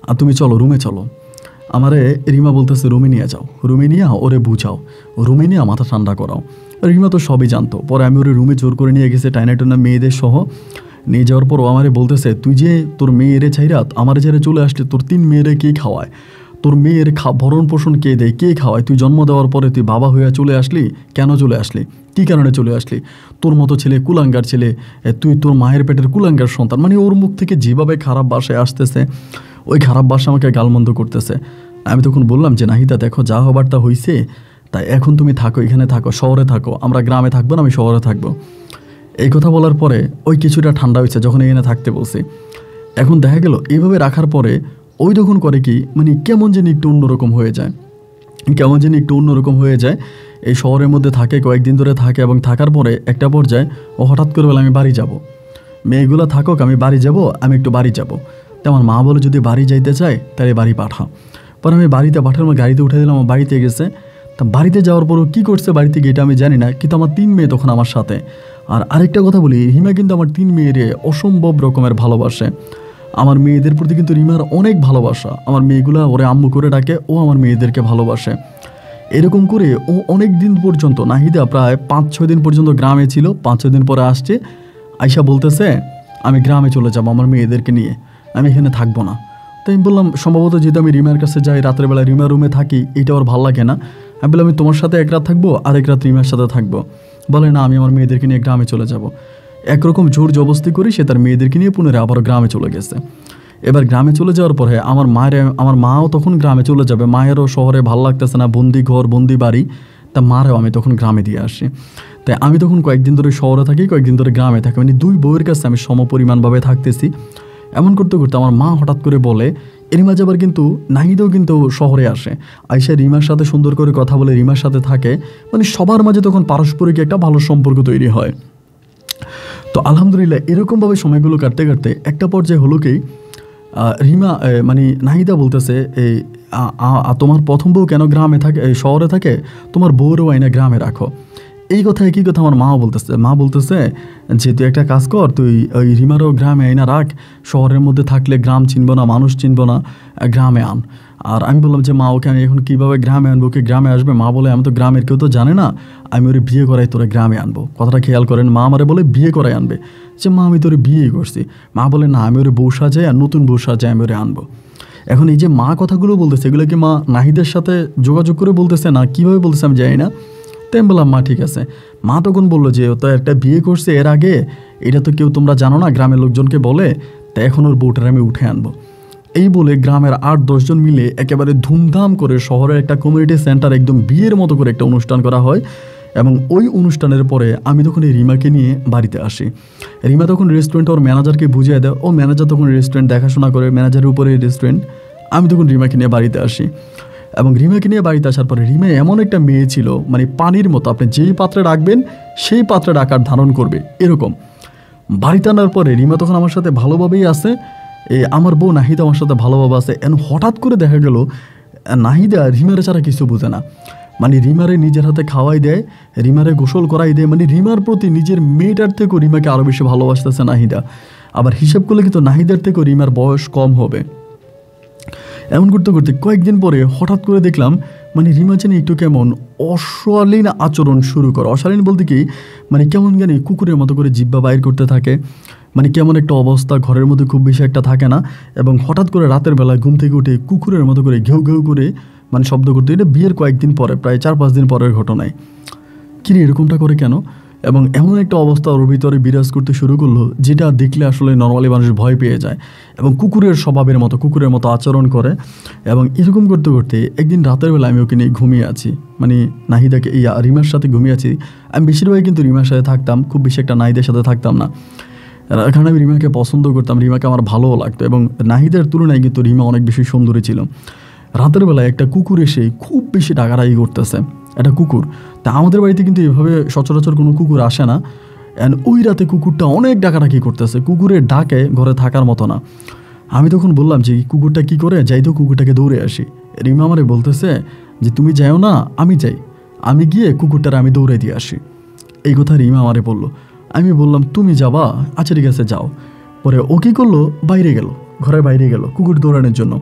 আর তুমি চলো রুমে চলো। আমারে রিমা বলতেছে রুমে নিয়ে যাও, রুমে নিয়ে ওরে বুঝাও, রুমে নিয়ে মাথা ঠান্ডা করাও। রিমা তো সবই জানতো। পরে আমি ওরে রুমে জোর করে নিয়ে গেছে, টাইনা মেয়েদের সহ নিয়ে যাওয়ার পর ও আমারে বলতেছে তুই যে তোর মেয়েরে ছাইরা আমারে ছেড়ে চলে আসলে, তোর 3 মেয়েরে কে খাওয়ায়, তোর মেয়ের ভরণ পোষণ কে দেয়, কে খাওয়ায়, তুই জন্ম দেওয়ার পরে তুই বাবা হয়ে চলে আসলি, কেন চলে আসলি, কী কারণে চলে আসলি, তোর মতো ছেলে কুলাঙ্গার ছেলে, তুই তোর মায়ের পেটের কুলাঙ্গার সন্তান। মানে ওর মুখ থেকে যেভাবে খারাপ ভাষায় আসতেছে, ওই খারাপ ভাষা আমাকে গালমন্দ করতেছে। আমি তখন বললাম যে নাহিদা দেখো যা হবার তা হয়েছে, তাই এখন তুমি থাকো, এখানে থাকো, শহরে থাকো, আমরা গ্রামে থাকবো না, আমি শহরে থাকবো। এই কথা বলার পরে ওই কিছুটা ঠান্ডা হয়েছে যখন এখানে থাকতে বলছি। এখন দেখা গেল এইভাবে রাখার পরে ওই তখন করে কি মানে কেমন যেন একটু অন্যরকম হয়ে যায়, কেমন যেন একটু অন্যরকম হয়ে যায়। এই শহরের মধ্যে থাকে, কয়েকদিন ধরে থাকে এবং থাকার পরে একটা পর্যায়ে ও হঠাৎ করে বলে আমি বাড়ি যাব, মেয়েগুলো থাকুক আমি বাড়ি যাব, আমি একটু বাড়ি যাব। তো আমার মা বলে যদি বাড়ি যাইতে চায় তাহলে বাড়ি পাঠা। পরে আমি বাড়িতে পাঠার আমার গাড়িতে উঠে দিলাম, আমার বাড়িতে গেছে। তা বাড়িতে যাওয়ার পরও কী করছে বাড়িতে গিয়ে এটা আমি জানি না, কিন্তু আমার 3 মেয়ে তখন আমার সাথে। আর আরেকটা কথা বলি, রিমা কিন্তু আমার 3 মেয়েরে অসম্ভব রকমের ভালোবাসে। আমার মেয়েদের প্রতি কিন্তু রিমার অনেক ভালোবাসা, আমার মেয়েগুলা ওরে আম্মু করে ডাকে, ও আমার মেয়েদেরকে ভালোবাসে। এরকম করে ও অনেক দিন পর্যন্ত, নাহিদা প্রায় 5-6 দিন পর্যন্ত গ্রামে ছিল। 5-6 দিন পরে আসছে, আয়সা বলতেছে আমি গ্রামে চলে যাব আমার মেয়েদেরকে নিয়ে, আমি এখানে থাকবো না। তাই আমি বললাম সম্ভবত যেহেতু আমি রিমার কাছে যাই রাতের বেলা রিমার রুমে থাকি, এইটা ওর ভালো লাগে না। আমি বললাম আমি তোমার সাথে এক রাত থাকবো, আরেক রাত রিমার সাথে থাকবো। বলে না, আমি আমার মেয়েদেরকে নিয়ে গ্রামে চলে যাব। একরকম জোর জবস্তি করি সে তার মেয়েদেরকে নিয়ে পুনরায় আবারও গ্রামে চলে গেছে। এবার গ্রামে চলে যাওয়ার পরে আমার মাও তখন গ্রামে চলে যাবে। মায়েরও শহরে ভালো লাগতেছে না, বন্দি ঘর বন্দি বাড়ি, তা মারেও আমি তখন গ্রামে দিয়ে আসি। তাই আমি তখন কয়েকদিন ধরে শহরে থাকি, কয়েকদিন ধরে গ্রামে থাকি, মানে দুই বউয়ের কাছে আমি সমপরিমাণভাবে থাকতেছি। এমন করতে করতে আমার মা হঠাৎ করে বলে, এর মাঝে আবার কিন্তু নাহিদও কিন্তু শহরে আসে, আইসা রিমার সাথে সুন্দর করে কথা বলে রিমার সাথে থাকে, মানে সবার মাঝে তখন পারস্পরিক একটা ভালো সম্পর্ক তৈরি হয়। তো আলহামদুলিল্লাহ এরকমভাবে সময়গুলো কাটতে কাটতে একটা পর্যায়ে হলো কি, রিমা মানে নাহিদা বলতেছে, এই তোমার প্রথম বউ কেন গ্রামে থাকে, শহরে থাকে, তোমার বউরও আইনা গ্রামে রাখো। এই কথা একই কথা আমার মাও বলতেছে। মা বলতেছে যে তুই একটা কাজ কর, তুই ওই রিমারও গ্রামে আইনা রাখ, শহরের মধ্যে থাকলে গ্রাম চিনব না, মানুষ চিনব না, গ্রামে আন। আর আমি বললাম যে মা, ওকে আমি এখন কীভাবে গ্রামে আনবো, ওকে গ্রামে আসবে? মা বলে আমি তো গ্রামের কেউ তো জানে না, আমি ওরে বিয়ে করাই তোরে গ্রামে আনবো। কথাটা খেয়াল করেন, মা আমারে বলে বিয়ে করাই আনবে। যে মা আমি তোরে বিয়েই করছি। মা বলে না, আমি ওরে বউ সাজাই, আর নতুন বউ সাজাই আমি ওরে আনবো। এখন এই যে মা কথাগুলো বলতেছে, এগুলো কি মা নাহিদের সাথে যোগাযোগ করে বলতেছে না কীভাবে বলতেছে আমি জানি না। তাই আমি বললাম মা ঠিক আছে। মা তখন বললো যে ও তো একটা বিয়ে করছে এর আগে, এটা তো কেউ তোমরা জানো না, গ্রামের লোকজনকে বলে, তাই এখন ওর বউটার আমি উঠে আনবো। এই বলে গ্রামের 8-10 জন মিলে একেবারে ধুমধাম করে শহরের একটা কমিউনিটি সেন্টার একদম বিয়ের মতো করে একটা অনুষ্ঠান করা হয়। এবং ওই অনুষ্ঠানের পরে আমি তখন এই রিমাকে নিয়ে বাড়িতে আসি। রিমা তখন রেস্টুরেন্টে ওর ম্যানেজারকে বুঝিয়ে দেয়, ও ম্যানেজার তখন রেস্টুরেন্ট দেখাশোনা করে, ম্যানেজারের উপরে রেস্টুরেন্ট। আমি তখন রিমাকে নিয়ে বাড়িতে আসি। এবং রিমাকে নিয়ে বাড়িতে আসার পরে রিমা এমন একটা মেয়ে ছিল, মানে পানির মতো, আপনি যেই পাত্রে রাখবেন সেই পাত্রের আকার ধারণ করবে এরকম। বাড়িতে আনার পরে রিমা তখন আমার সাথে ভালোভাবেই আছে, আমার বউ নাহিদা আমার সাথে ভালোভাবে আছে। এখন হঠাৎ করে দেখা গেল নাহিদা রিমারে ছাড়া কিছু বোঝে না, মানে রিমারে নিজের হাতে খাওয়াই দেয়, রিমারে গোসল করাই দেয়, মানে রিমার প্রতি নিজের মেয়েটার থেকেও রিমাকে আরও বেশি ভালোবাসতেছে নাহিদা। আবার হিসাব করলে কিন্তু নাহিদার থেকেও রিমার বয়স কম হবে। এমন করতে করতে কয়েকদিন পরে হঠাৎ করে দেখলাম মানে রিমা যেন একটু কেমন অশালীন আচরণ শুরু করে। অশালীন বলতে কি, মানে কেমন জানি কুকুরের মতো করে জিহ্বা বাইর করতে থাকে, মানে কেমন একটা অবস্থা, ঘরের মধ্যে খুব বেশি একটা থাকে না। এবং হঠাৎ করে রাতের বেলায় ঘুম থেকে উঠে কুকুরের মতো করে ঘেউ ঘেউ করে মানে শব্দ করতে। এটা বিয়ের কয়েকদিন পরে, প্রায় 4-5 দিন পরের ঘটনায়। কিরে এরকমটা করে কেন? এবং এমন একটা অবস্থা ওর ভিতরে বিরাজ করতে শুরু করলো, যেটা দেখলে আসলে নর্মালি মানুষ ভয় পেয়ে যায় এবং কুকুরের স্বভাবের মতো, কুকুরের মতো আচরণ করে। এবং এরকম করতে করতে একদিন রাতের বেলা আমি ওকে নিয়ে ঘুমিয়ে আছি, মানে নাহিদাকে এই রিমার সাথে ঘুমিয়ে আছি। আমি বেশিরভাগই কিন্তু রিমার সাথে থাকতাম, খুব বেশি একটা নাহিদের সাথে থাকতাম না, কারণ আমি রিমাকে পছন্দ করতাম, রিমাকে আমার ভালোও লাগতো। এবং নাহিদের তুলনায় কিন্তু রিমা অনেক বেশি সুন্দরী ছিল। রাতের বেলায় একটা কুকুর এসে খুব বেশি ডাকাডাকি করতেছে, একটা কুকুর। তা আমাদের বাড়িতে কিন্তু এভাবে সচরাচর কোনো কুকুর আসে না। অ্যান্ড ওই রাতে কুকুরটা অনেক ডাকাডাকি করতেছে, কুকুরের ডাকে ঘরে থাকার মতো না। আমি তখন বললাম যে কুকুরটা কি করে, যাই তো কুকুরটাকে দৌড়ে আসি। রিমা আমারে বলতেছে যে তুমি যাও না, আমি যাই, আমি গিয়ে কুকুরটার আমি দৌড়ে দিয়ে আসি। এই কথা রিমা আমারে বললো। আমি বললাম তুমি যাবা, আচ্ছা ঠিক আছে যাও। পরে ও কী করলো, বাইরে গেল, ঘরের বাইরে গেল কুকুর দৌড়ানোর জন্য।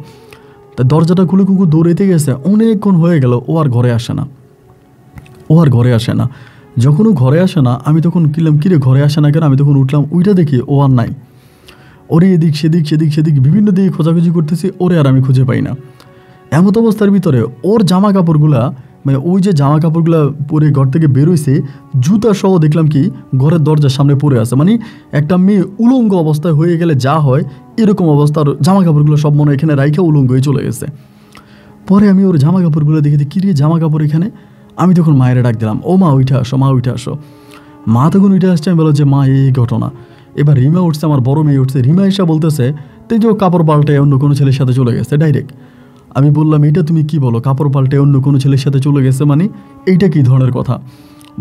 তা দরজাটা খুলে কুকুর দৌড়াইতে গেছে, অনেকক্ষণ হয়ে গেল, ও আর ঘরে আসে না, ও আর ঘরে আসে না। যখন ও ঘরে আসে না, আমি তখন কিনলাম কিরে ঘরে আসে না কেন। আমি তখন উঠলাম, ওইটা দেখি ও আর নাই। ওরে এদিক সেদিক সেদিক সেদিক বিভিন্ন দিকে খোঁজাখুঁজি করতেছি, ওরে আর আমি খুঁজে পাই না। এমত অবস্থার ভিতরে ওর জামা কাপড়গুলা, মানে ওই যে জামা কাপড়গুলো পরে ঘর থেকে বেরোইছে, জুতা সহ দেখলাম কি ঘরের দরজার সামনে পড়ে আছে। মানে একটা মেয়ে উলঙ্গ অবস্থায় হয়ে গেলে যা হয়, এরকম অবস্থার জামা কাপড়গুলো সব মনে এখানে রাইখা উলঙ্গ হয়ে চলে গেছে। পরে আমি ওর জামা কাপড়গুলো দেখে কি রে জামা কাপড় এখানে। আমি তখন মায়ের ডাক দিলাম, ও মা উঠে আসো, মা উঠে আসো। মা তখন উঠে আসছে। আমি বলো যে মা এই ঘটনা। এবার রিমা উঠছে, আমার বড় মেয়ে উঠছে। রিমা এসে বলতেছে তুই যে কাপড় পাল্টায় অন্য কোনো ছেলের সাথে চলে গেছে ডাইরেক্ট। আমি বললাম এটা তুমি কি বলো, কাপড় পাল্টে অন্য কোনো ছেলের সাথে চলে গেছে মানে এইটা কি ধরনের কথা?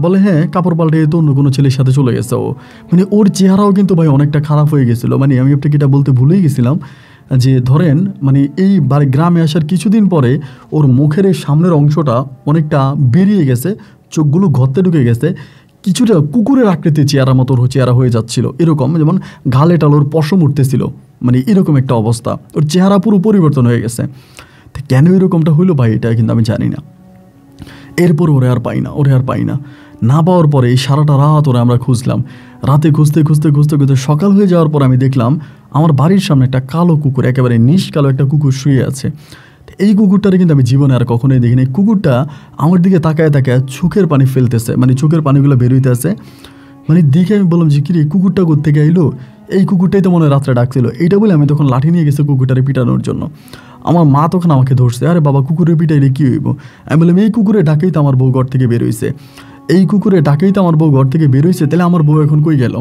বলে হ্যাঁ কাপড় পাল্টে তো অন্য কোনো ছেলের সাথে চলে গেছে ও। মানে ওর চেহারাও কিন্তু ভাই অনেকটা খারাপ হয়ে গেছিলো। মানে আমি আপনাকে এটা বলতে ভুলেই গেছিলাম যে ধরেন মানে এই গ্রামে আসার কিছুদিন পরে ওর মুখের এই সামনের অংশটা অনেকটা বেরিয়ে গেছে, চোখগুলো গর্তে ঢুকে গেছে, কিছুটা কুকুরের আকৃতি চেহারা মতো চেহারা হয়ে যাচ্ছিল এরকম, যেমন গালে টালোর পশম উঠতেছিল, মানে এরকম একটা অবস্থা। ওর চেহারা পুরো পরিবর্তন হয়ে গেছে। কেন এরকমটা হইলো ভাই এটা কিন্তু আমি জানি না। এরপর ওরে আর পাই না, ওরে আর পাই না। না পাওয়ার পরে এই সারাটা রাত ওরে আমরা খুঁজলাম। রাতে খুঁজতে খুঁজতে খুঁজতে খুঁজতে সকাল হয়ে যাওয়ার পর আমি দেখলাম আমার বাড়ির সামনে একটা কালো কুকুর, একেবারে নিশ কালো একটা কুকুর শুয়ে আছে। এই কুকুরটারে কিন্তু আমি জীবনে আর কখনোই দেখিনি। কুকুরটা আমার দিকে তাকায় তাকায় চোখের পানি ফেলতেছে, মানে চোখের পানিগুলো বেরোইতে আছে। মানে দেখে আমি বললাম যে কিরে কুকুরটা কোত্থেকে আইলো, এই কুকুরটাই তো মনে হয় রাত্রে ডাকছিল। এইটা বলে আমি তখন লাঠি নিয়ে গেছি কুকুরটারে পিটানোর জন্য। আমার মা তখন আমাকে ধরছে, আরে বাবা কুকুরের পিটাইলে কী হইব? আমি বললাম এই কুকুরের ডাকেই তো আমার বউ ঘর থেকে বেরোইছে, এই কুকুরের ডাকেই তো আমার বউ ঘর থেকে বেরোইছে, তাহলে আমার বউ এখন কই গেল?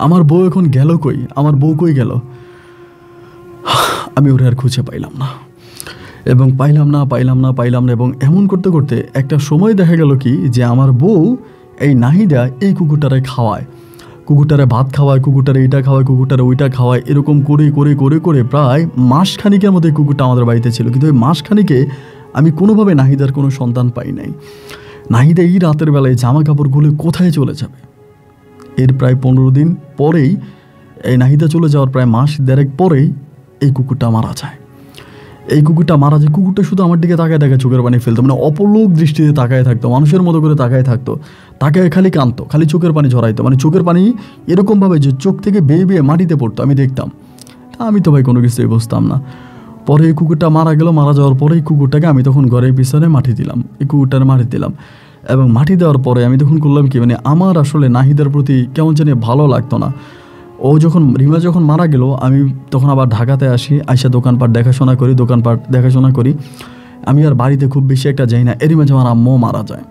আমার বউ এখন গেল কই? আমার বউ কই গেল? আমি ওরে আর খুঁজে পাইলাম না এবং পাইলাম না এবং এমন করতে করতে একটা সময় দেখা গেল কি যে আমার বউ এই নাহিদা এই কুকুরটারে খাওয়ায়, কুকুরটারে ভাত খাওয়ায়, কুকুরটারে এইটা খাওয়ায়, কুকুরটারে ওইটা খাওয়ায়, এরকম করে করে করে করে প্রায় মাসখানিকের মধ্যে এই কুকুরটা আমাদের বাড়িতে ছিল। কিন্তু ওই মাসখানিকে আমি কোনোভাবে নাহিদার কোনো সন্তান পাই নাই। নাহিদা এই রাতের বেলায় জামা কাপড় খুলে কোথায় চলে যাবে? এর প্রায় 15 দিন পরেই, এই নাহিদা চলে যাওয়ার প্রায় মাস দেড়েক পরেই এই কুকুরটা মারা যায়। এই কুকুরটা মারা যায়, কুকুরটা শুধু আমার দিকে তাকায় তাকায় চোখের পানি ফেলতো, মানে অপলোক দৃষ্টিতে তাকায় থাকতো, মানুষের মতো করে তাকায় থাকতো, তাকায় খালি কাঁদতো, খালি চোখের পানি ঝরাইতো, মানে চোখের পানি এরকমভাবে যে চোখ থেকে বেয়ে বেয়ে মাটিতে পড়তো, আমি দেখতাম। আমি তো ভাই কোনো কিছুই বুঝতাম না। পরে এই কুকুরটা মারা গেল, মারা যাওয়ার পরে এই কুকুরটাকে আমি তখন ঘরের পিছনে মাটি দিলাম, এই কুকুরটার মাটি দিলাম। এবং মাটি দেওয়ার পরে আমি তখন করলাম কি, মানে আমার আসলে নাহিদার প্রতি কেমন জানি ভালো লাগতো না। রিমা যখন মারা গেল, আমি তখন আবার ঢাকাতে আসি, আইসা দোকানপাট দেখাশোনা করি। আমি আর বাড়িতে খুব বেশি একটা যাই না। এরই মাঝে আমার আম্মুও মারা যায়।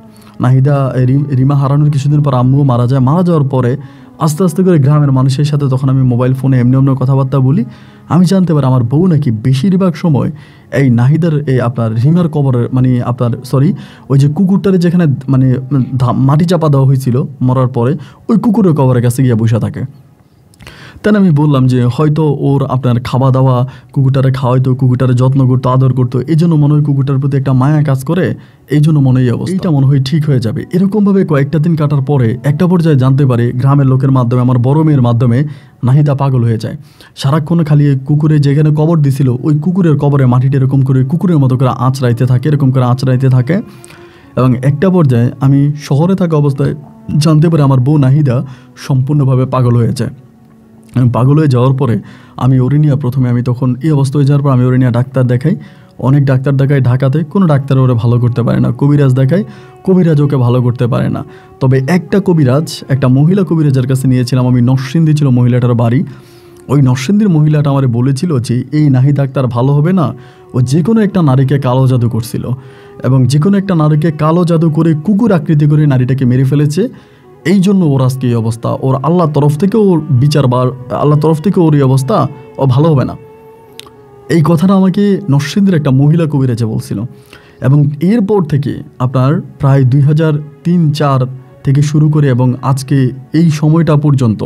নাহিদা রিমা হারানোর কিছুদিন পর আম্মুও মারা যায়। মারা যাওয়ার পরে আস্তে আস্তে করে গ্রামের মানুষের সাথে তখন আমি মোবাইল ফোনে এমনি কথাবার্তা বলি। আমি জানতে পারি আমার বউ নাকি বেশিরভাগ সময় এই নাহিদার এই আপনার রিমার কবরের, মানে আপনার ওই যে কুকুরটারে যেখানে মানে মাটি চাপা দেওয়া হয়েছিল মরার পরে, ওই কুকুরের কবরের কাছে গিয়ে বসে থাকে। তাই আমি বললাম যে হয়তো ওর আপনার খাওয়া দাওয়া, কুকুরটারে খাওয়াইতো, কুকুরটারে যত্ন করতো, আদর করতো, এই জন্য মনে হয় কুকুরটার প্রতি একটা মায়া কাজ করে, এই জন্য মনে হয় অবস্থা, এইটা মনে হয় ঠিক হয়ে যাবে। এরকমভাবে কয়েকটা দিন কাটার পরে একটা পর্যায়ে জানতে পারি গ্রামের লোকের মাধ্যমে, আমার বড় মেয়ের মাধ্যমে, নাহিদা পাগল হয়ে যায়। সারাক্ষণ খালি কুকুরে যেখানে কবর দিছিল ওই কুকুরের কবরে মাটিটা এরকম করে কুকুরের মতো করে আঁচড়াইতে থাকে, এরকম করে আঁচড়াইতে থাকে। এবং একটা পর্যায়ে আমি শহরে থাকা অবস্থায় জানতে পারি আমার বউ নাহিদা সম্পূর্ণভাবে পাগল হয়ে যায়। পাগল হয়ে যাওয়ার পরে আমি ওরে নিয়ে প্রথমে, আমি তখন এই অবস্থা হয়ে যাওয়ার পর আমি ওরে নিয়ে ডাক্তার দেখাই, অনেক ডাক্তার দেখাই ঢাকাতে, কোনো ডাক্তার ওরে ভালো করতে পারে না। কবিরাজ দেখাই, কবিরাজ ওকে ভালো করতে পারে না। তবে একটা মহিলা কবিরাজের কাছে নিয়েছিলাম আমি, নরসিংদী ছিল মহিলাটার বাড়ি। ওই নরসিংদীর মহিলাটা আমার বলেছিল যে এই নাহিদ ডাক্তার ভালো হবে না, ও যে কোনো একটা নারীকে কালো জাদু করছিল এবং যে কোনো একটা নারীকে কালো জাদু করে কুকুর আকৃতি করে নারীটাকে মেরে ফেলেছে, এই জন্য ওর আজকে এই অবস্থা, ওর আল্লাহর তরফ থেকে ওর বিচার বা আল্লাহর তরফ থেকে ওর এই অবস্থা, ও ভালো হবে না। এই কথাটা আমাকে নরসিংদীর একটা মহিলা কবিরাজে বলছিল। এবং এরপর থেকে আপনার প্রায় 2003-04 থেকে শুরু করে এবং আজকে এই সময়টা পর্যন্ত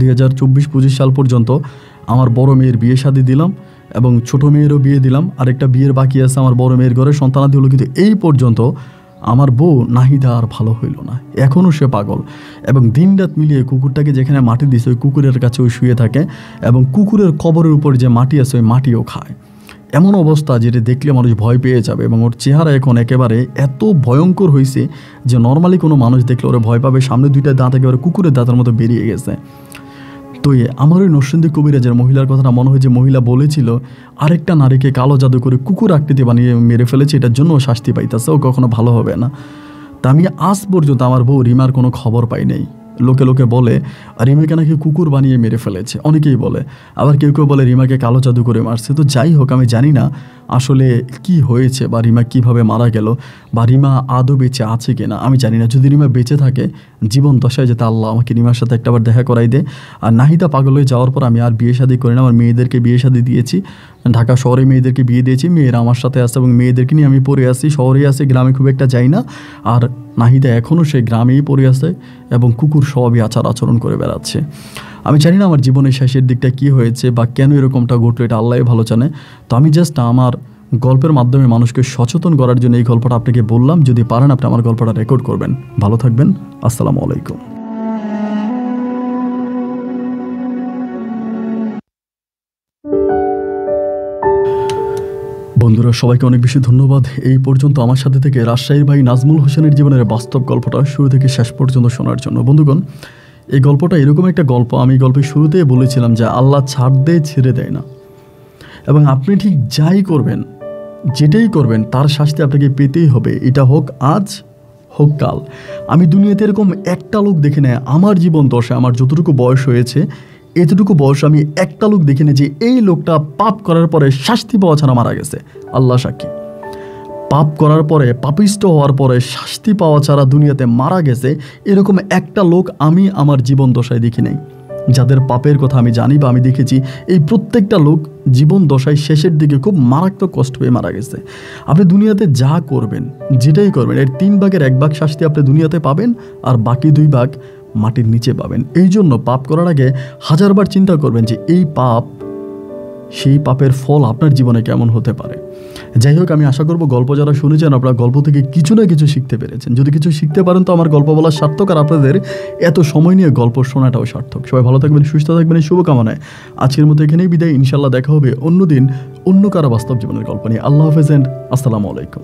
2024-25 সাল পর্যন্ত আমার বড় মেয়ের বিয়ে শাদী দিলাম এবং ছোট মেয়েরও বিয়ে দিলাম, আরেকটা বিয়ের বাকি আছে আমার বড় মেয়ের ঘরে, সন্তানাদি হলো। কিন্তু এই পর্যন্ত আমার বউ নাহিদা আর ভালো হইল না, এখনও সে পাগল। এবং দিনরাত মিলিয়ে কুকুরটাকে যেখানে মাটি দিছে ওই কুকুরের কাছে ওই শুয়ে থাকে এবং কুকুরের কবরের উপর যে মাটি আছে ওই মাটিও খায়। এমন অবস্থা যেটা দেখলে মানুষ ভয় পেয়ে যাবে। এবং ওর চেহারা এখন একেবারে এত ভয়ঙ্কর হয়েছে যে নর্মালি কোনো মানুষ দেখলে ওরা ভয় পাবে। সামনে দুইটা দাঁত একেবারে কুকুরের দাঁতের মতো বেরিয়ে গেছে। তো আমার ওই নরসিংদী কবিরাজের মহিলার কথাটা মনে হয় যে মহিলা বলেছিল আরেকটা নারীকে কালো জাদু করে কুকুর আকৃতি বানিয়ে মেরে ফেলেছে, এটার জন্য শাস্তি পাইতেছে, ও কখনো ভালো হবে না। তা আমি আজ পর্যন্ত আমার বউ রিমার কোনো খবর পাই নাই। লোকে লোকে বলে রিমাকে নাকি কুকুর বানিয়ে মেরে ফেলেছে, অনেকেই বলে, আবার কেউ কেউ বলে রিমাকে কালো জাদু করে মারছে। তো যাই হোক, আমি জানি না আসলে কি হয়েছে বা রিমা কীভাবে মারা গেল বা রিমা আদৌ বেঁচে আছে কিনা, আমি জানি না। যদি রিমা বেঁচে থাকে, জীবন দশায় যেতে আল্লাহ আমাকে রিমার সাথে একটাবার দেখা করাই দে। আর নাহিদা পাগল হয়ে যাওয়ার পর আমি আর বিয়ে শাদী করি না, আমার মেয়েদেরকে বিয়ে শাদী দিয়েছি, ঢাকা শহরে মেয়েদেরকে বিয়ে দিয়েছি, মেয়েরা আমার সাথে আসছে এবং মেয়েদেরকে নিয়ে আমি পড়ে আসি, শহরেই আসি, গ্রামে খুব একটা যাই না। আর নাহিদা এখনও সে গ্রামেই পড়ে আছে এবং কুকুর সবই আচরণ করে বেড়াচ্ছে। আমি জানি না আমার জীবনের শেষের দিকটা কি হয়েছে বা কেন এরকমটা ঘটলো, এটা আল্লাহই ভালো জানে। তো আমি জাস্ট আমার গল্পের মাধ্যমে মানুষকে সচেতন করার জন্য এই গল্পটা আপনাকে বললাম। যদি পারেন আপনি আমার গল্পটা রেকর্ড করবেন। ভালো থাকবেন। আসসালামু আলাইকুম। বন্ধুরা, সবাইকে অনেক বেশি ধন্যবাদ এই পর্যন্ত আমার সাথে থেকে রাজশাহীর ভাই নাজমুল হোসেনের জীবনের বাস্তব গল্পটা শুরু থেকে শেষ পর্যন্ত শোনার জন্য। বন্ধুগণ, এই গল্পটা এরকম একটা গল্প, আমি গল্পের শুরুতেই বলেছিলাম যে আল্লাহ ছাড় দেয়, ছেড়ে দেয় না। এবং আপনি ঠিক যাই করবেন, যেটাই করবেন, তার শাস্তি আপনাকে পেতেই হবে, এটা হোক আজ হোক কাল। আমি দুনিয়াতে এরকম একটা লোক দেখে নেয় আমার জীবন দশায়, আমার যতটুকু বয়স হয়েছে এতটুকু বয়স আমি একটা লোক দেখে নিই যে এই লোকটা পাপ করার পরে শাস্তি পাওয়া ছাড়া মারা গেছে। আল্লাহ সাক্ষী, পাপ করার পরে, পাপিষ্ট হওয়ার পরে শাস্তি পাওয়া ছাড়া দুনিয়াতে মারা গেছে এরকম একটা লোক আমি আমার জীবন দশায় দেখি নাই। যাদের পাপের কথা আমি জানি বা আমি দেখেছি, এই প্রত্যেকটা লোক জীবন দশায় শেষের দিকে খুব মারাত্মক কষ্ট পেয়ে মারা গেছে। আপনি দুনিয়াতে যা করবেন, যেটাই করবেন, এর 3 ভাগের 1 ভাগ শাস্তি আপনি দুনিয়াতে পাবেন, আর বাকি 2 ভাগ মাটির নিচে পাবেন। এই জন্য পাপ করার আগে 1000 বার চিন্তা করবেন যে এই পাপ, সেই পাপের ফল আপনার জীবনে কেমন হতে পারে। যাই হোক, আমি আশা করব গল্প যারা শুনেছেন আপনারা গল্প থেকে কিছু না কিছু শিখতে পেরেছেন। যদি কিছু শিখতে পারেন তো আমার গল্প বলা সার্থক, আর আপনাদের এত সময় নিয়ে গল্প শোনাটাও সার্থক। সবাই ভালো থাকবেন, সুস্থ থাকবেন, এই শুভকামনায় আজকের মতো এখানেই বিদায়। ইনশাল্লাহ দেখা হবে অন্যদিন অন্য কারো বাস্তব জীবনের গল্প নিয়ে। আল্লাহ হাফেজ এন্ড আসসালামু আলাইকুম।